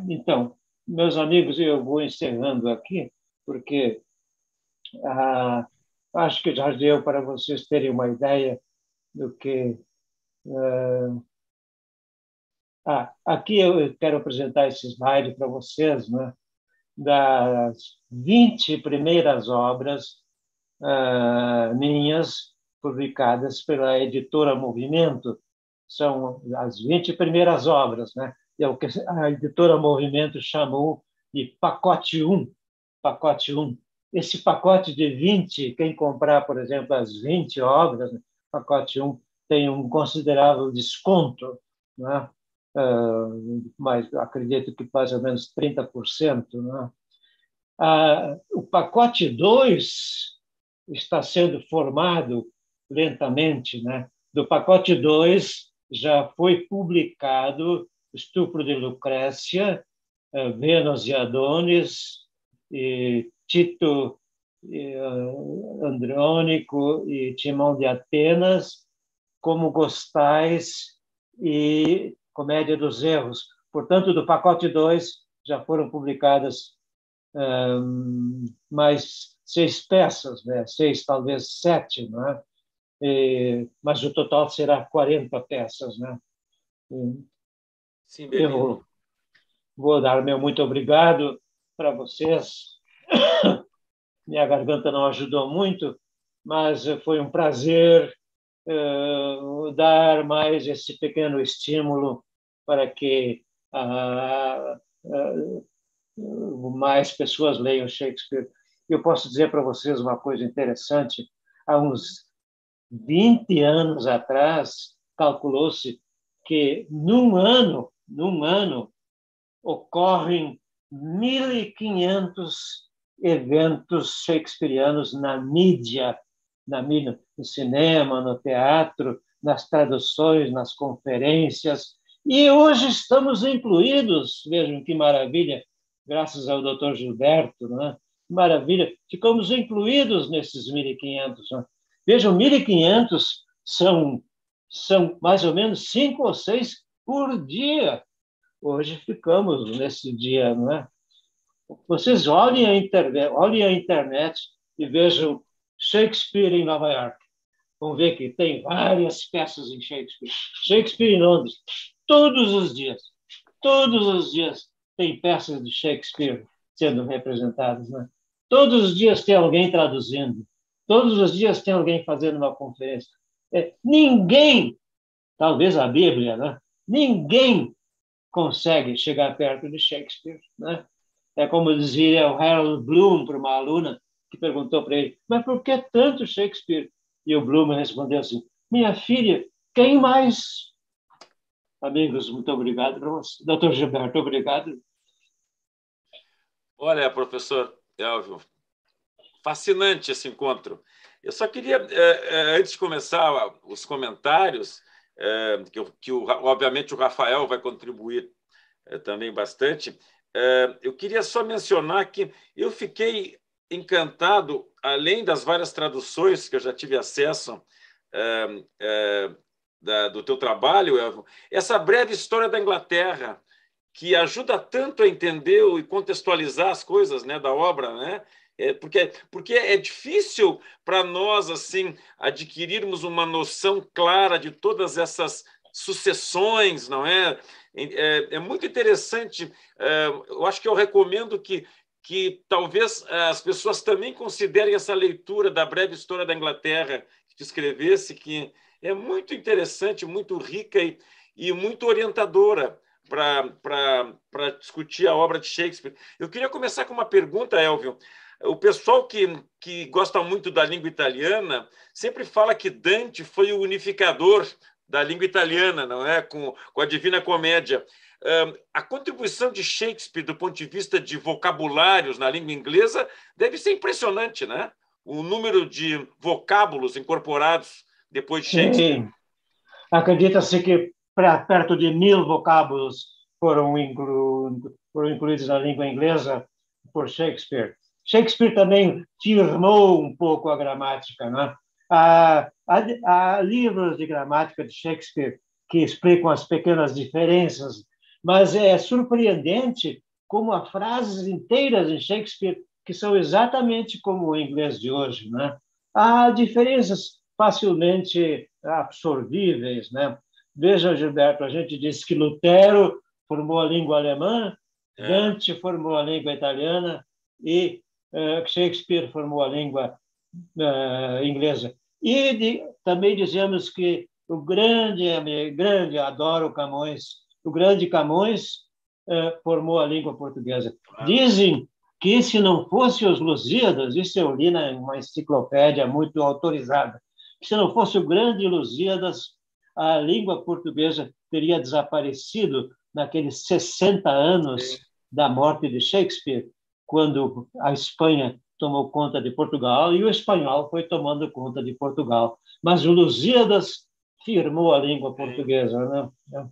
Então, meus amigos, eu vou encerrando aqui, porque acho que já deu para vocês terem uma ideia do que... aqui eu quero apresentar esse slide para vocês, né? das 20 primeiras obras minhas publicadas pela editora Movimento. São as 20 primeiras obras, né? É o que a editora Movimento chamou de pacote 1. Pacote 1. Esse pacote de 20, quem comprar, por exemplo, as 20 obras, né, pacote 1, tem um considerável desconto, né? Mas acredito que mais ou menos 30%. Né? O pacote 2 está sendo formado lentamente. Né? Do pacote 2 já foi publicado Estupro de Lucrécia, Vênus e Adonis, e Tito Andrônico e Timão de Atenas, Como Gostais e Comédia dos Erros. Portanto, do pacote 2 já foram publicadas mais 6 peças, né? 6, talvez 7, né? Mas o total será 40 peças. Né? Sim, Eu vou dar meu muito obrigado para vocês. Minha garganta não ajudou muito, mas foi um prazer dar mais esse pequeno estímulo para que mais pessoas leiam Shakespeare. Eu posso dizer para vocês uma coisa interessante. Há uns 20 anos atrás, calculou-se que num ano ocorrem 1.500 eventos shakespearianos na mídia, no cinema, no teatro, nas traduções, nas conferências. E hoje estamos incluídos, vejam que maravilha, graças ao Dr. Gilberto, né? Maravilha, ficamos incluídos nesses 1.500. Né? Vejam, 1.500 são mais ou menos 5 ou 6 por dia. Hoje ficamos nesse dia, não é? Vocês olhem a internet e vejam Shakespeare em Nova York. Vão ver que tem várias peças em Shakespeare. Shakespeare em Londres, todos os dias tem peças de Shakespeare sendo representadas. Né? Todos os dias tem alguém traduzindo. Todos os dias tem alguém fazendo uma conferência. Ninguém, talvez a Bíblia, né? Ninguém consegue chegar perto de Shakespeare. Né? É como dizia o Harold Bloom para uma aluna que perguntou para ele, mas por que tanto Shakespeare? E o Bloom respondeu assim, minha filha, quem mais? Amigos, muito obrigado para você. Dr. Gilberto, obrigado. Olha, professor Elvio, fascinante esse encontro. Eu só queria, antes de começar os comentários, que obviamente o Rafael vai contribuir também bastante, eu queria só mencionar que eu fiquei encantado, além das várias traduções que eu já tive acesso do teu trabalho, Elvio, essa breve história da Inglaterra, que ajuda tanto a entender e contextualizar as coisas, né, da obra, né? Porque é difícil para nós assim adquirirmos uma noção clara de todas essas sucessões, não é? É muito interessante. Eu acho que eu recomendo que talvez as pessoas também considerem essa leitura da breve história da Inglaterra que tu escrevesse, que é muito interessante, muito rica e muito orientadora para discutir a obra de Shakespeare. Eu queria começar com uma pergunta, Elvio. O pessoal que gosta muito da língua italiana sempre fala que Dante foi o unificador da língua italiana, não é? Com a Divina Comédia. A contribuição de Shakespeare do ponto de vista de vocabulários na língua inglesa deve ser impressionante, né? O número de vocábulos incorporados depois de Shakespeare. Sim. Acredita-se que perto de 1.000 vocábulos foram incluídos na língua inglesa por Shakespeare. Shakespeare também firmou um pouco a gramática. Né? Há livros de gramática de Shakespeare que explicam as pequenas diferenças, mas é surpreendente como há frases inteiras em Shakespeare que são exatamente como o inglês de hoje. Né? Há diferenças facilmente absorvíveis. Né? Veja, Gilberto, a gente disse que Lutero formou a língua alemã, Dante formou a língua italiana e Shakespeare formou a língua inglesa. E também dizemos que o grande, adoro Camões, o grande Camões formou a língua portuguesa. Dizem que se não fosse os Lusíadas, isso eu li numa enciclopédia muito autorizada, que se não fosse o grande Lusíadas, a língua portuguesa teria desaparecido naqueles 60 anos da morte de Shakespeare, quando a Espanha tomou conta de Portugal e o espanhol foi tomando conta de Portugal. Mas o Lusíadas firmou a língua portuguesa, né?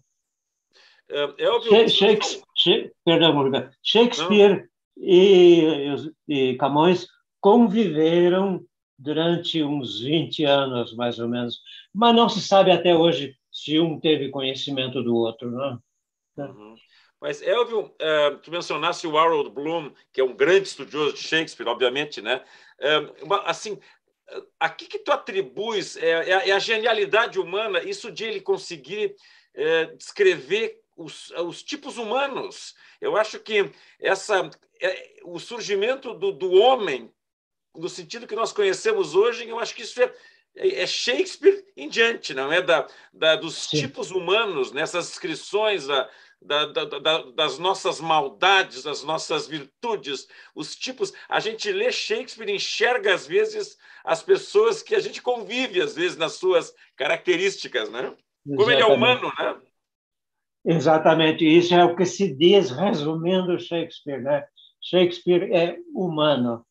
Shakespeare e Camões conviveram durante uns 20 anos, mais ou menos, mas não se sabe até hoje se um teve conhecimento do outro, né? Uhum. Mas, Elvio, tu mencionasse o Harold Bloom, que é um grande estudioso de Shakespeare, obviamente, né? Assim, a que tu atribuis a genialidade humana, isso de ele conseguir descrever os tipos humanos? Eu acho que o surgimento do homem, no sentido que nós conhecemos hoje, eu acho que isso é Shakespeare em diante, não é? Dos Sim. tipos humanos, nessas descrições das nossas maldades, das nossas virtudes, os tipos. A gente lê Shakespeare, enxerga às vezes as pessoas que a gente convive às vezes nas suas características, né? Como ele é humano, né? Exatamente, isso é o que se diz resumindo Shakespeare, né? Shakespeare é humano.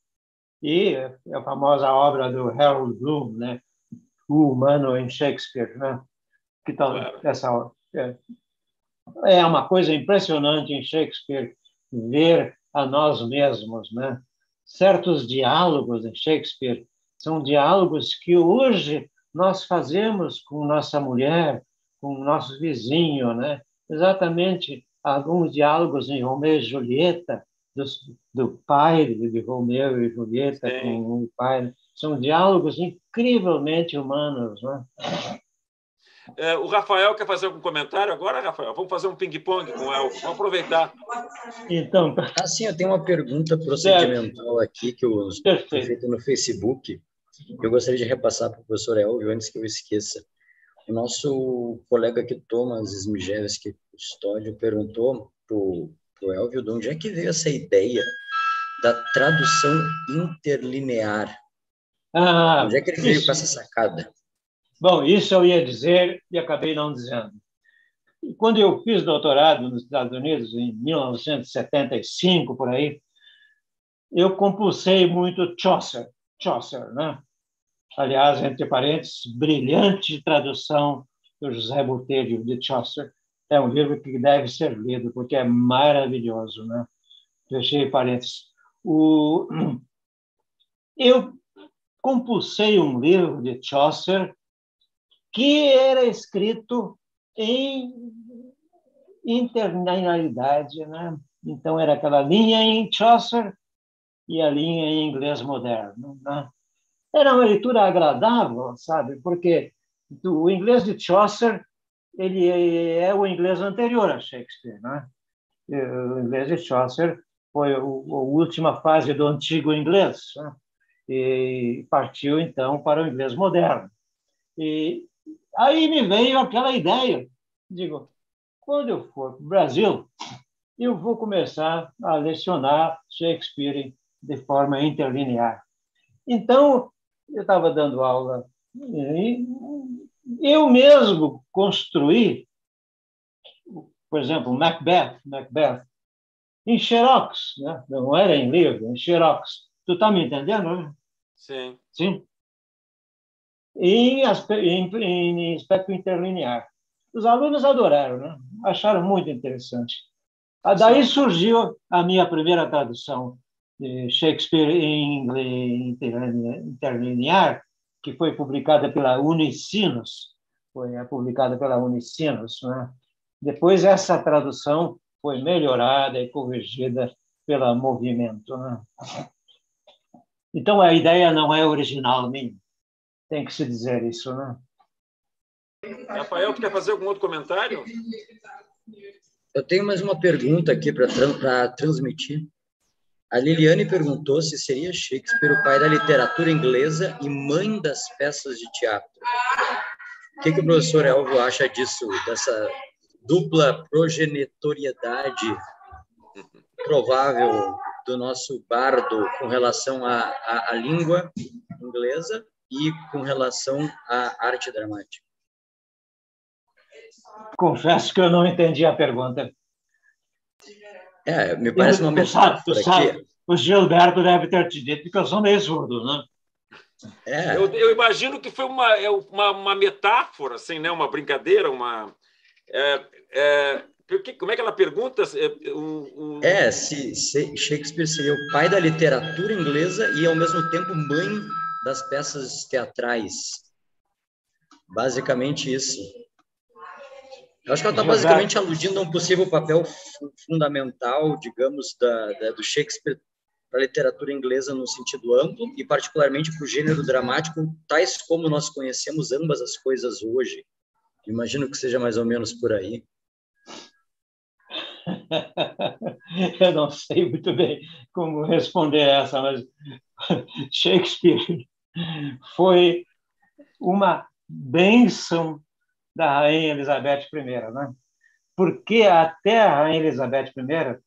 E a famosa obra do Harold Bloom, né? O humano em Shakespeare, né? Que tal Claro. essa é uma coisa impressionante em Shakespeare ver a nós mesmos, né? Certos diálogos em Shakespeare são diálogos que hoje nós fazemos com nossa mulher, com nosso vizinho, né? Exatamente alguns diálogos em Romeu e Julieta, do pai de Romeu e Julieta Sim. com o pai, são diálogos incrivelmente humanos, né? O Rafael quer fazer algum comentário agora, Rafael? Vamos fazer um ping-pong com o Elvio. Vamos aproveitar. Então, sim, eu tenho uma pergunta procedimental aqui que foi feita no Facebook. Eu gostaria de repassar para o professor Elvio antes que eu esqueça. O nosso colega aqui, Thomas Smijewski, custódio, perguntou para o Elvio de onde é que veio essa ideia da tradução interlinear. Onde é que ele veio com essa sacada? Bom, isso eu ia dizer e acabei não dizendo. Quando eu fiz doutorado nos Estados Unidos, em 1975, por aí, eu compulsei muito Chaucer, né? Aliás, entre parênteses, brilhante tradução do José Botelho de Chaucer. É um livro que deve ser lido, porque é maravilhoso, né? Fechei parênteses. Eu compulsei um livro de Chaucer que era escrito em interlinearidade, né? Então, era aquela linha em Chaucer e a linha em inglês moderno, né? Era uma leitura agradável, sabe? Porque o inglês de Chaucer ele é o inglês anterior a Shakespeare, né? O inglês de Chaucer foi a última fase do antigo inglês, né? E partiu então para o inglês moderno. E aí me veio aquela ideia, digo, quando eu for para o Brasil, eu vou começar a lecionar Shakespeare de forma interlinear. Então, eu estava dando aula e eu mesmo construí, por exemplo, Macbeth, em Xerox, né? Não era em livro, em Xerox. Tu está me entendendo, né? Sim. Sim. Em aspecto interlinear. Os alunos adoraram, né? Acharam muito interessante. Daí surgiu a minha primeira tradução de Shakespeare em interlinear, que foi publicada pela Unicinos, né? Depois essa tradução foi melhorada e corrigida pela Movimento, né? Então a ideia não é original minha, tem que se dizer isso, né? Rafael, tu quer fazer algum outro comentário? Eu tenho mais uma pergunta aqui para transmitir. A Liliane perguntou se seria Shakespeare o pai da literatura inglesa e mãe das peças de teatro. O que o professor Elvio acha disso, dessa dupla progenitoriedade provável do nosso bardo com relação à língua inglesa e com relação à arte dramática? Confesso que eu não entendi a pergunta. Me parece uma metáfora aqui. O Gilberto deve ter te dito que eu sou meio surdo, né? Eu imagino que foi uma metáfora, assim, né? Uma brincadeira, como é que ela pergunta? Se Shakespeare seria o pai da literatura inglesa e, ao mesmo tempo, mãe das peças teatrais. Basicamente isso. Eu acho que ela está basicamente aludindo a um possível papel fundamental, digamos, do Shakespeare para a literatura inglesa no sentido amplo e, particularmente, para o gênero dramático, tais como nós conhecemos ambas as coisas hoje. Imagino que seja mais ou menos por aí. Eu não sei muito bem como responder essa, mas Shakespeare foi uma bênção da Rainha Elizabeth I, né? Porque até a Rainha Elizabeth I,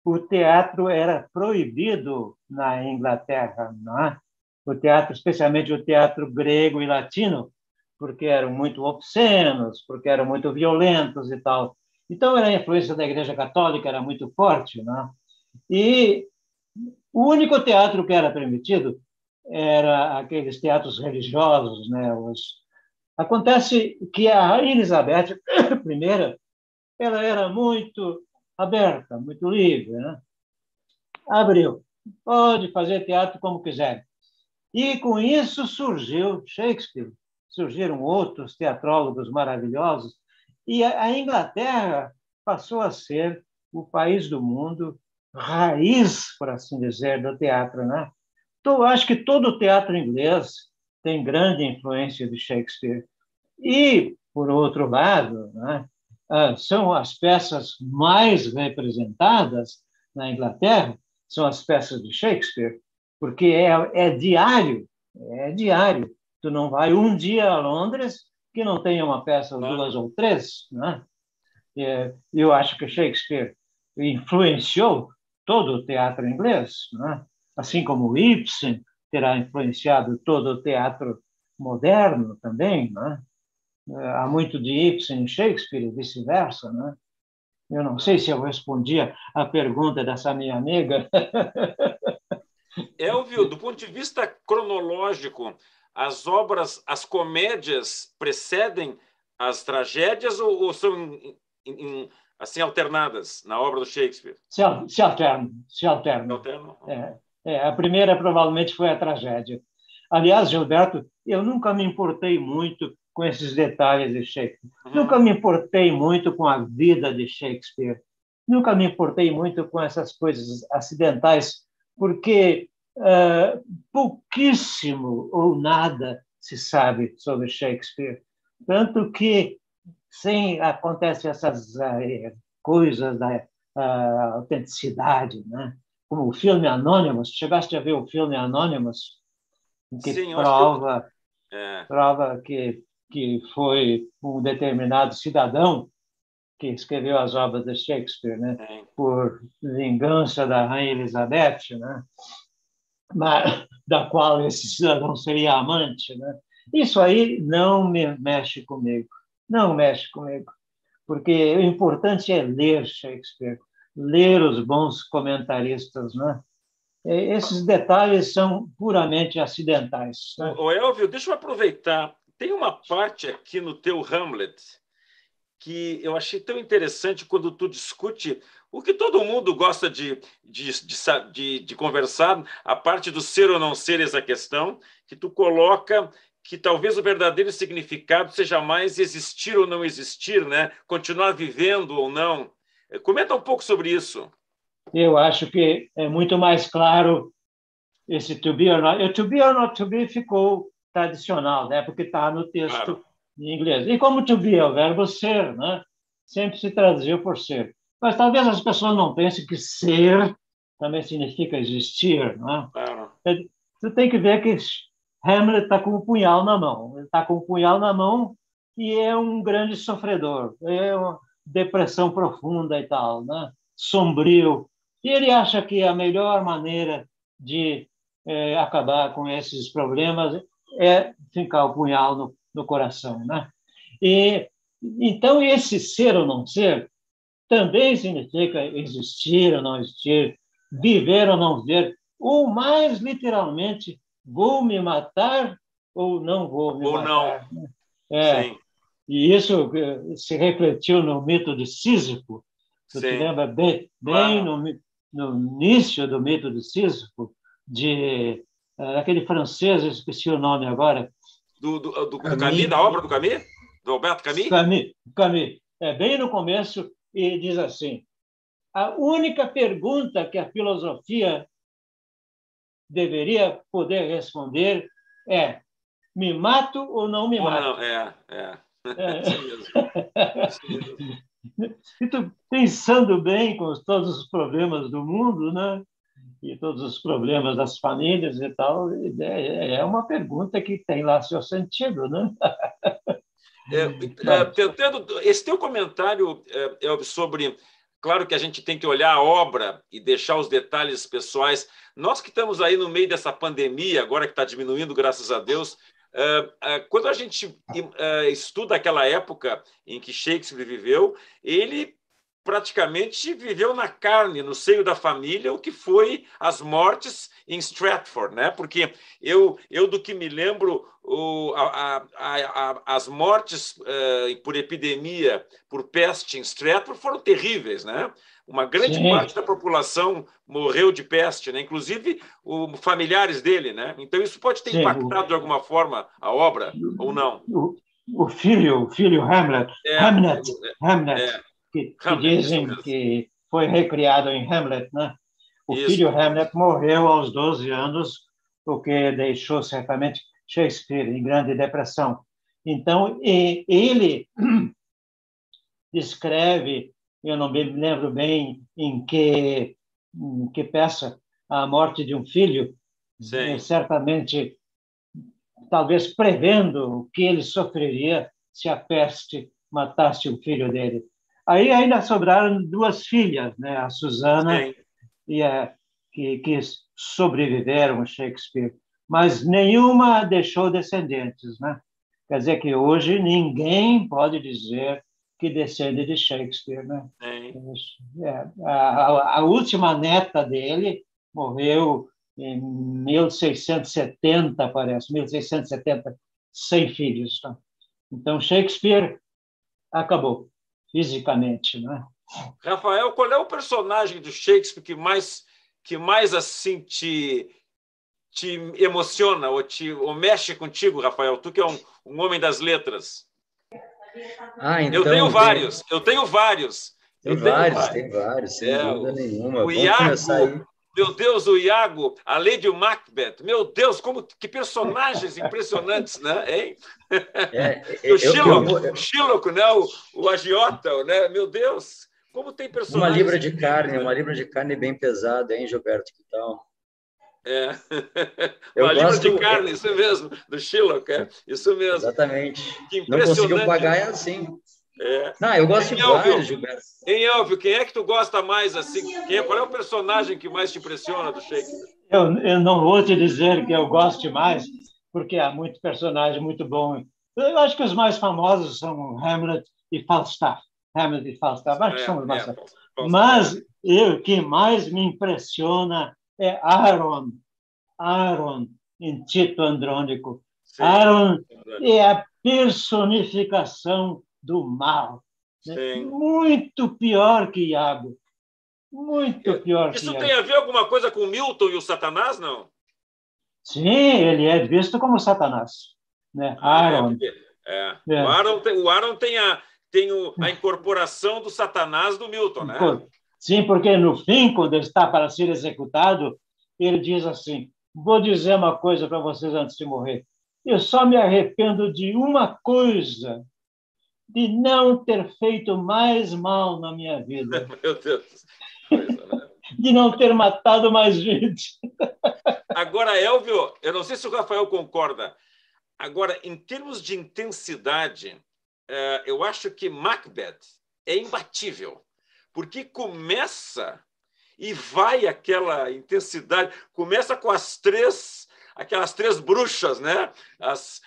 o teatro era proibido na Inglaterra, não é? O teatro, especialmente o teatro grego e latino, porque eram muito obscenos, porque eram muito violentos e tal. Então, a influência da Igreja Católica era muito forte, né? E o único teatro que era permitido era aqueles teatros religiosos, né? Acontece que a Rainha Elizabeth I, ela era muito aberta, muito livre, né? Abriu, pode fazer teatro como quiser. E com isso surgiu Shakespeare, surgiram outros teatrólogos maravilhosos, e a Inglaterra passou a ser o país do mundo raiz, por assim dizer, do teatro, né? Então, acho que todo o teatro inglês tem grande influência de Shakespeare. E, por outro lado, né, são as peças mais representadas na Inglaterra, são as peças de Shakespeare, porque é diário. Tu não vai um dia a Londres que não tenha uma peça ou duas ou três, né? Eu acho que Shakespeare influenciou todo o teatro inglês, né? Assim como Ibsen terá influenciado todo o teatro moderno também, né? Há muito de Ibsen e Shakespeare e vice-versa, né? Eu não sei se eu respondia à pergunta dessa minha amiga. Elvio, do ponto de vista cronológico, as comédias precedem as tragédias ou são assim alternadas na obra do Shakespeare? Se alternam. A primeira provavelmente foi a tragédia. Aliás, Gilberto, eu nunca me importei muito com esses detalhes de Shakespeare. Nunca me importei muito com a vida de Shakespeare. Nunca me importei muito com essas coisas acidentais, porque pouquíssimo ou nada se sabe sobre Shakespeare. Tanto que, sem acontecem essas coisas da autenticidade, né? Como o filme Anonymous. Chegaste a ver o filme Anonymous? Que Sim, prova que foi um determinado cidadão que escreveu as obras de Shakespeare, né? Por vingança da Rainha Elizabeth, né? Da qual esse cidadão seria amante, né? Isso aí não me mexe comigo, não mexe comigo, porque o importante é ler Shakespeare, ler os bons comentaristas, né? Esses detalhes são puramente acidentais. Né? Elvio, deixa eu aproveitar. Tem uma parte aqui no teu Hamlet que eu achei tão interessante quando tu discute o que todo mundo gosta de conversar, a parte do ser ou não ser essa questão, que tu coloca que talvez o verdadeiro significado seja mais existir ou não existir, né? Continuar vivendo ou não. Comenta um pouco sobre isso. Eu acho que é muito mais claro esse to be or not. O to be or not to be ficou tradicional, né? Porque está no texto em inglês. E como to be é o verbo ser, né? sempre se traduziu por ser. Mas talvez as pessoas não pensem que ser também significa existir, não é? Claro. Você tem que ver que Hamlet está com um punhal na mão. Ele está com um punhal na mão e é um grande sofredor. É uma depressão profunda e tal, né? Sombrio. E ele acha que a melhor maneira de acabar com esses problemas é fincar o punhal no coração, né? E então esse ser ou não ser também significa existir ou não existir, viver ou não viver, ou mais literalmente, vou me matar ou não vou me Ou não. matar. Sim. E isso se refletiu no mito de Sísifo. Tu te lembra bem Claro. no início do mito de Sísifo, de aquele francês, eu esqueci o nome agora. Do Camus, da obra do Camus? Do Alberto Camus? Camus. É bem no começo, e diz assim: a única pergunta que a filosofia deveria poder responder é: me mato ou não me mato? Não, Isso mesmo. Isso mesmo. E tu, pensando bem com todos os problemas do mundo, né? E todos os problemas das famílias e tal, é uma pergunta que tem lá seu sentido, né? Esse teu comentário, Elvis, sobre... Claro que a gente tem que olhar a obra e deixar os detalhes pessoais. Nós que estamos aí no meio dessa pandemia, agora que está diminuindo, graças a Deus, quando a gente estuda aquela época em que Shakespeare viveu, ele praticamente viveu na carne, no seio da família, o que foi as mortes em Stratford, né? Porque eu do que me lembro, as mortes por epidemia, por peste em Stratford foram terríveis, né? Uma grande parte da população morreu de peste, né? Inclusive familiares dele, né? Então isso pode ter impactado de alguma forma a obra ou não? O filho Hamlet, que dizem que foi recriado em Hamlet, né? O filho Hamlet morreu aos 12 anos, porque deixou certamente Shakespeare em grande depressão. Então, ele descreve, eu não me lembro bem em que peça, a morte de um filho, certamente, talvez prevendo o que ele sofreria se a peste matasse o filho dele. Aí ainda sobraram duas filhas, né? A Susana e a que sobreviveram a Shakespeare, mas nenhuma deixou descendentes, né? Quer dizer que hoje ninguém pode dizer que descende de Shakespeare, né? A última neta dele morreu em 1670, parece, 1670, sem filhos. Tá? Então, Shakespeare acabou fisicamente, né? Rafael, qual é o personagem do Shakespeare que mais assim te emociona ou mexe contigo, Rafael? Tu que é um homem das letras. Então, eu tenho vários. Tem vários, sem dúvida nenhuma. O Iago, meu Deus, o Iago, a Lady Macbeth, meu Deus, que personagens impressionantes, né? Hein? O Shylock, né? O agiota, né? Meu Deus, como tem personagens. Uma libra de carne bem pesada, hein, Gilberto? Que tal? Uma libra de carne, isso mesmo, do Shylock, isso mesmo. Exatamente. Que impressionante. Não conseguiu pagar, é assim. Não, eu gosto de vários, Gilberto. Hein, Elvio, quem é que tu gosta mais assim? Qual é o personagem que mais te impressiona do Shakespeare? Eu não vou te dizer que eu goste mais, porque há muito personagem muito bom. Eu acho que os mais famosos são Hamlet e Falstaff. Acho que são os mais famosos. Mas o que mais me impressiona é Aaron em Tito Andrônico. Sim. Aaron é a personificação do mal. Né? Muito pior que Iago. Muito pior que Iago. Isso tem a ver alguma coisa com Milton e o Satanás, não? Sim, ele é visto como Satanás. Né? Aaron. O Aaron tem a incorporação do Satanás do Milton, né? Sim, porque no fim, quando ele está para ser executado, ele diz assim: vou dizer uma coisa para vocês antes de morrer. Eu só me arrependo de uma coisa, de não ter feito mais mal na minha vida. Meu Deus. Coisa, né? De não ter matado mais gente. Agora, Elvio, eu não sei se o Rafael concorda. Agora, em termos de intensidade, eu acho que Macbeth é imbatível, porque começa e vai aquela intensidade, começa com aquelas três bruxas, né? As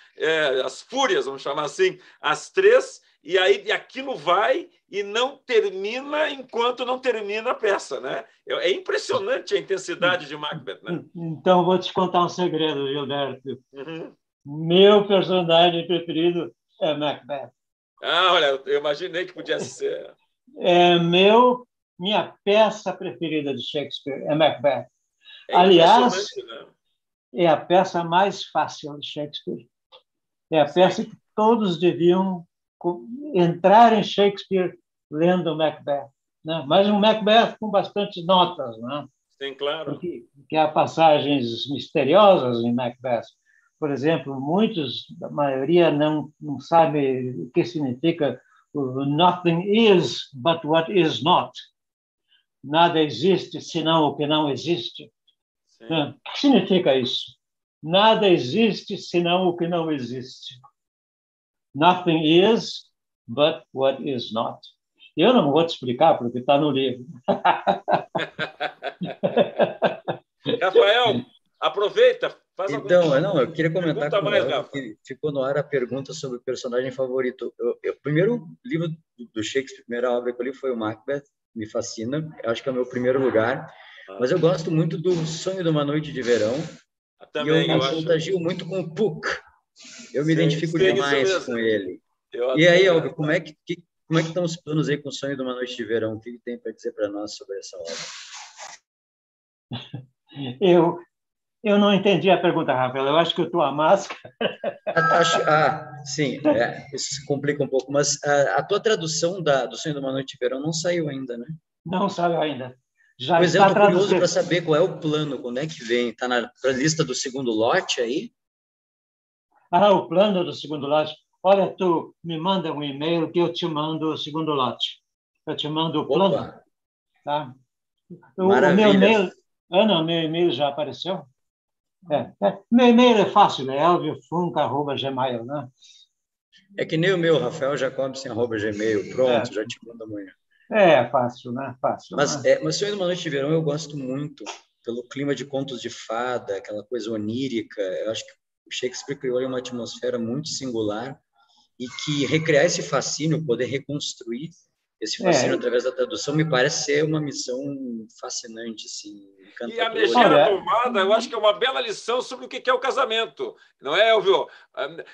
fúrias, vamos chamar assim, as três, e aí aquilo vai e não termina enquanto não termina a peça, né? É impressionante a intensidade de Macbeth, né? Então, vou te contar um segredo, Gilberto. Uhum. Meu personagem preferido é Macbeth. Ah, olha, eu imaginei que podia ser. É minha peça preferida de Shakespeare é Macbeth. É Aliás, impressionante, né? é a peça mais fácil de Shakespeare. É a peça que todos deviam entrar em Shakespeare lendo Macbeth, né? Mas um Macbeth com bastante notas, né? Sim, claro. Porque há passagens misteriosas em Macbeth. Por exemplo, a maioria não sabe o que significa o nothing is but what is not. Nada existe senão o que não existe. Sim. O que significa isso? Nada existe senão o que não existe. Nothing is but what is not. Eu não vou te explicar porque está no livro. Rafael, aproveita, faz Então, não, eu queria comentar pergunta com o mais, Elvio Rafa. que ficou no ar a pergunta sobre o personagem favorito. O primeiro livro do Shakespeare, a primeira obra que eu li foi o Macbeth, me fascina, acho que é o meu primeiro lugar, mas eu gosto muito do Sonho de uma Noite de Verão, Também, e eu me contagio muito com o Puck. Eu me identifico demais com ele. E aí, Elvio, como é que estão os planos aí com o Sonho de uma Noite de Verão? O que tem para dizer para nós sobre essa obra? Eu não entendi a pergunta, Rafael. Eu acho que a tua máscara... Sim, isso se complica um pouco, mas a tua tradução do Sonho de uma Noite de Verão não saiu ainda, né? Não saiu ainda. Já pois está eu estou curioso para traduzido. saber qual é o plano, quando é que vem? Está na lista do segundo lote aí? O plano do segundo lote. Olha, tu me manda um e-mail que eu te mando o segundo lote. Eu te mando o plano. Opa! Tá? O meu Maravilha! e-mail... meu e-mail já apareceu? Meu e-mail é fácil, é elviofunk@gmail, né? É que nem o meu, Rafael Jacob, @gmail. Pronto, já te mando amanhã. É fácil, né? Fácil. Mas Sonho de uma Noite de Verão eu gosto muito pelo clima de contos de fada, aquela coisa onírica. Eu acho que o Shakespeare criou uma atmosfera muito singular e que recriar esse fascínio, poder reconstruir esse fascínio através da tradução, me parece ser uma missão fascinante, assim, encantadora. E a Megera Domada, eu acho que é uma bela lição sobre o que é o casamento, não é, Elvio?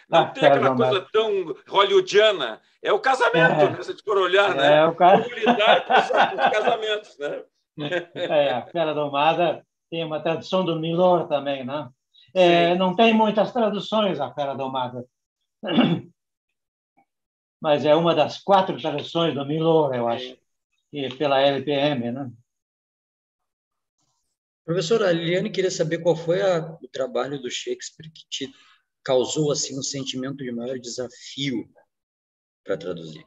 Não tem aquela coisa tão hollywoodiana. É o casamento, né? Se a gente for olhar, né? Como lidar com os casamentos, né? A Fera Domada tem uma tradução do Milor também, né? Não tem muitas traduções a Fera Domada, mas é uma das 4 traduções do Milor, eu acho, e pela LPM, né? Professora, a Liliane queria saber qual foi o trabalho do Shakespeare que te causou assim um sentimento de maior desafio para traduzir.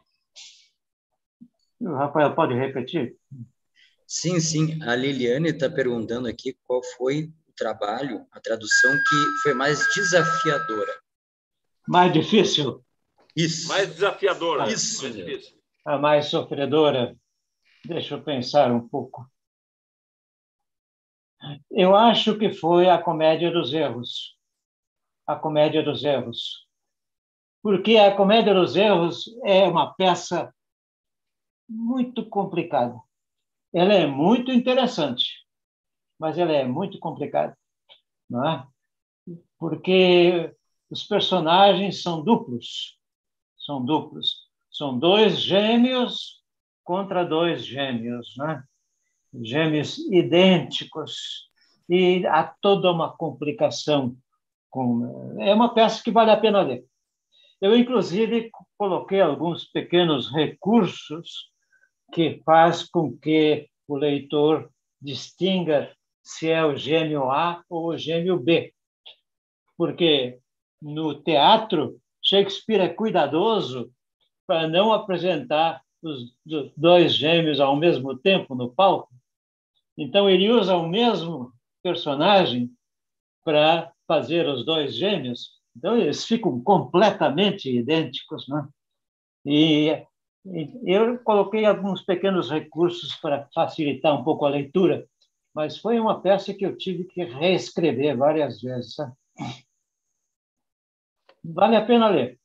O Rafael, pode repetir? Sim. A Liliane está perguntando aqui qual foi o trabalho, a tradução que foi mais desafiadora. Mais difícil? Isso. Mais desafiadora. Isso. Mais difícil. A mais sofredora? Deixa eu pensar um pouco. Eu acho que foi a Comédia dos Erros. A Comédia dos Erros. Porque a Comédia dos Erros é uma peça muito complicada. Ela é muito interessante, mas ela é muito complicada, não é? Porque os personagens são duplos. São 2 gêmeos contra 2 gêmeos, né? Gêmeos idênticos. E há toda uma complicação. É uma peça que vale a pena ler. Eu, inclusive, coloquei alguns pequenos recursos que faz com que o leitor distinga se é o gêmeo A ou o gêmeo B. Porque no teatro, Shakespeare é cuidadoso para não apresentar os dois gêmeos ao mesmo tempo no palco. Então, ele usa o mesmo personagem para fazer os dois gêmeos. Então, eles ficam completamente idênticos, né? E eu coloquei alguns pequenos recursos para facilitar um pouco a leitura, mas foi uma peça que eu tive que reescrever várias vezes. Sabe? Vale a pena ler.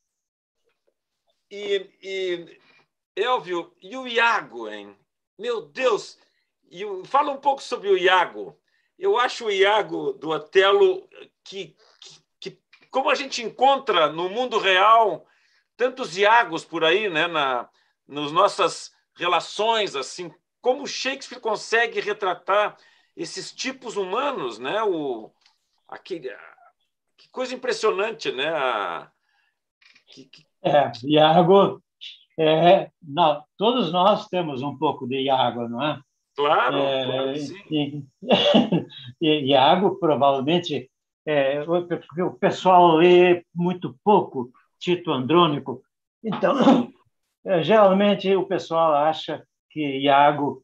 Elvio, e o Iago, hein? Meu Deus! Fala um pouco sobre o Iago. Eu acho o Iago do Otelo que como a gente encontra no mundo real tantos Iagos por aí, né, nas nossas relações, assim, como Shakespeare consegue retratar esses tipos humanos, né? Que coisa impressionante, né? Iago, todos nós temos um pouco de Iago, não é? Claro, claro que sim. Iago, provavelmente, o pessoal lê muito pouco Tito Andrônico, então, geralmente, o pessoal acha que Iago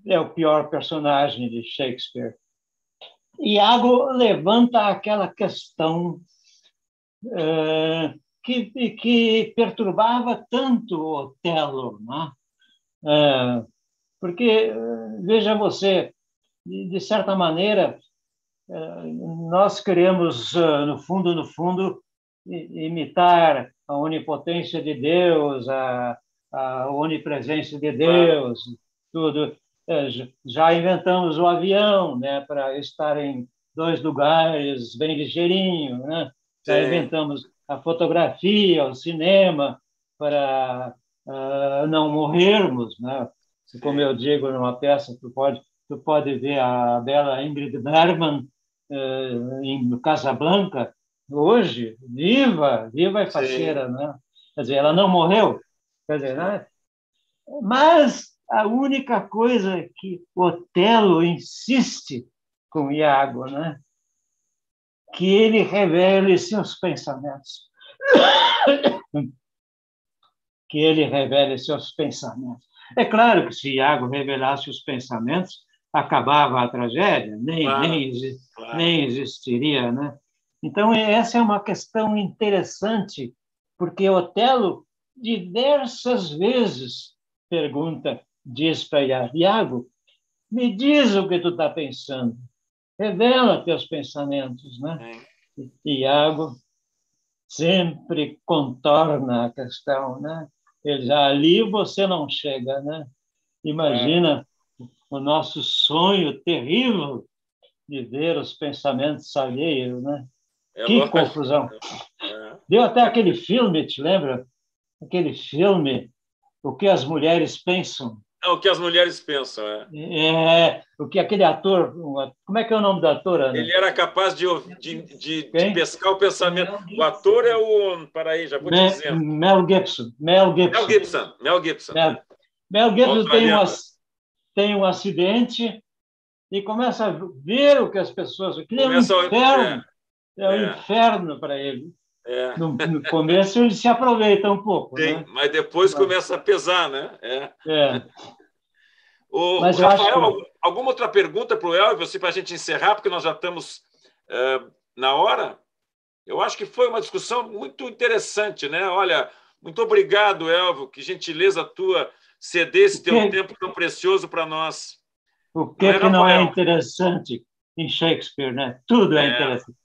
é o pior personagem de Shakespeare. Iago levanta aquela questão que perturbava tanto Otelo, né? Porque, veja você, de certa maneira, nós queremos, no fundo, imitar a onipotência de Deus, a onipresença de Deus, tudo. Já inventamos o avião, né, para estar em dois lugares bem ligeirinho, né? Já inventamos a fotografia, o cinema, para não morrermos, né? Como eu digo numa peça, tu pode ver a bela Ingrid Bergman em Casablanca hoje, viva e faceira, né? Quer dizer, ela não morreu, quer dizer, né? Mas a única coisa que Otelo insiste com Iago, né? Que ele revele seus pensamentos. Que ele revele seus pensamentos. É claro que se Iago revelasse os pensamentos, acabava a tragédia, nem existiria, né? Então, essa é uma questão interessante, porque Otelo diversas vezes diz para Iago, me diz o que tu está pensando, revela teus pensamentos, né? E Iago sempre contorna a questão, né? Ali você não chega, né? Imagina o nosso sonho terrível de ver os pensamentos alheios, né? Que confusão! Deu até aquele filme, te lembra? Aquele filme, O que as Mulheres Pensam. O que as mulheres pensam, o que aquele ator... Como é que é o nome do ator, Ana? Ele era capaz de pescar o pensamento. O ator é o... Peraí, já vou te dizer. Mel Gibson. Mel Gibson. Mel Gibson tem um acidente e começa a ver o que as pessoas... Aquilo é um inferno. É um inferno para ele. No começo ele se aproveita um pouco. Sim, né? Mas depois começa a pesar, né? Mas Rafael, alguma outra pergunta para o Elvio, para a gente encerrar, porque nós já estamos na hora? Eu acho que foi uma discussão muito interessante, né? Olha, muito obrigado, Elvio, que gentileza tua ceder esse teu tempo tão precioso para nós. O que não é interessante em Shakespeare, né? Tudo é interessante.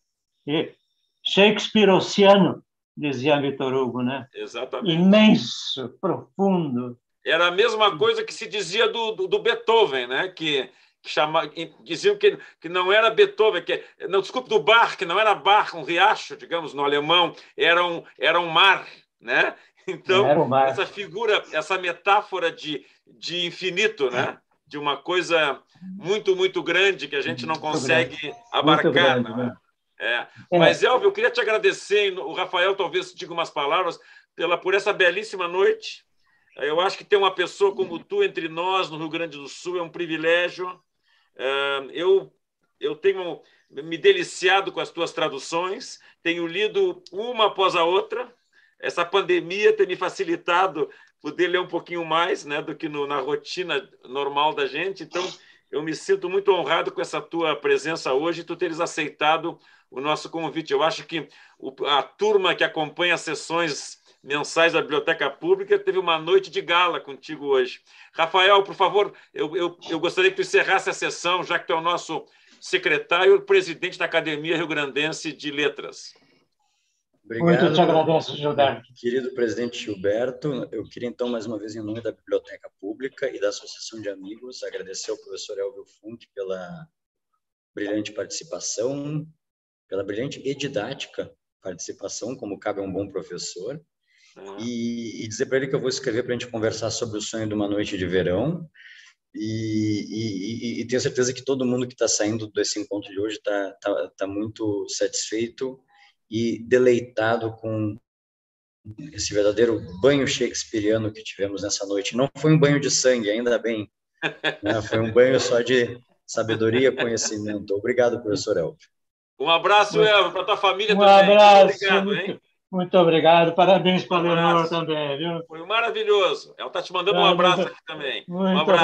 Shakespeare oceano, dizia Victor Hugo, né? Exatamente. Imenso, profundo. Era a mesma coisa que se dizia do Beethoven, né? Diziam que não era Beethoven, não, desculpe, do Bach, que não era Bach, um riacho, digamos, no alemão, era um mar, né? Então, mar. Essa figura, essa metáfora de infinito, né? De uma coisa muito, muito grande que a gente não consegue abarcar. Grande, não é? Né? Mas, Elvio, eu queria te agradecer, o Rafael talvez diga umas palavras, por essa belíssima noite. Eu acho que ter uma pessoa como tu entre nós, no Rio Grande do Sul, é um privilégio. Eu tenho me deliciado com as tuas traduções, tenho lido uma após a outra, essa pandemia ter me facilitado poder ler um pouquinho mais, né, do que na rotina normal da gente. Então, eu me sinto muito honrado com essa tua presença hoje e tu teres aceitado o nosso convite. Eu acho que a turma que acompanha as sessões mensais da Biblioteca Pública teve uma noite de gala contigo hoje. Rafael, por favor, eu gostaria que tu encerrasse a sessão, já que tu é o nosso secretário e presidente da Academia Rio-Grandense de Letras. Obrigado. Muito te agradeço, Gilberto. Querido presidente Gilberto, eu queria, então, mais uma vez, em nome da Biblioteca Pública e da Associação de Amigos, agradecer ao professor Elvio Funk pela brilhante participação, pela brilhante e didática participação, como cabe a um bom professor, e dizer para ele que eu vou escrever para a gente conversar sobre o sonho de uma noite de verão, e tenho certeza que todo mundo que está saindo desse encontro de hoje está muito satisfeito e deleitado com esse verdadeiro banho shakespeariano que tivemos nessa noite. Não foi um banho de sangue, ainda bem, né? Foi um banho só de sabedoria e conhecimento. Obrigado, professor Elvio. Um abraço, Elvio, para a tua família também. Um abraço. Muito obrigado, hein? Muito obrigado. Parabéns para a Leonor também, viu? Foi maravilhoso. Ela está te mandando um abraço aqui também. Um abraço.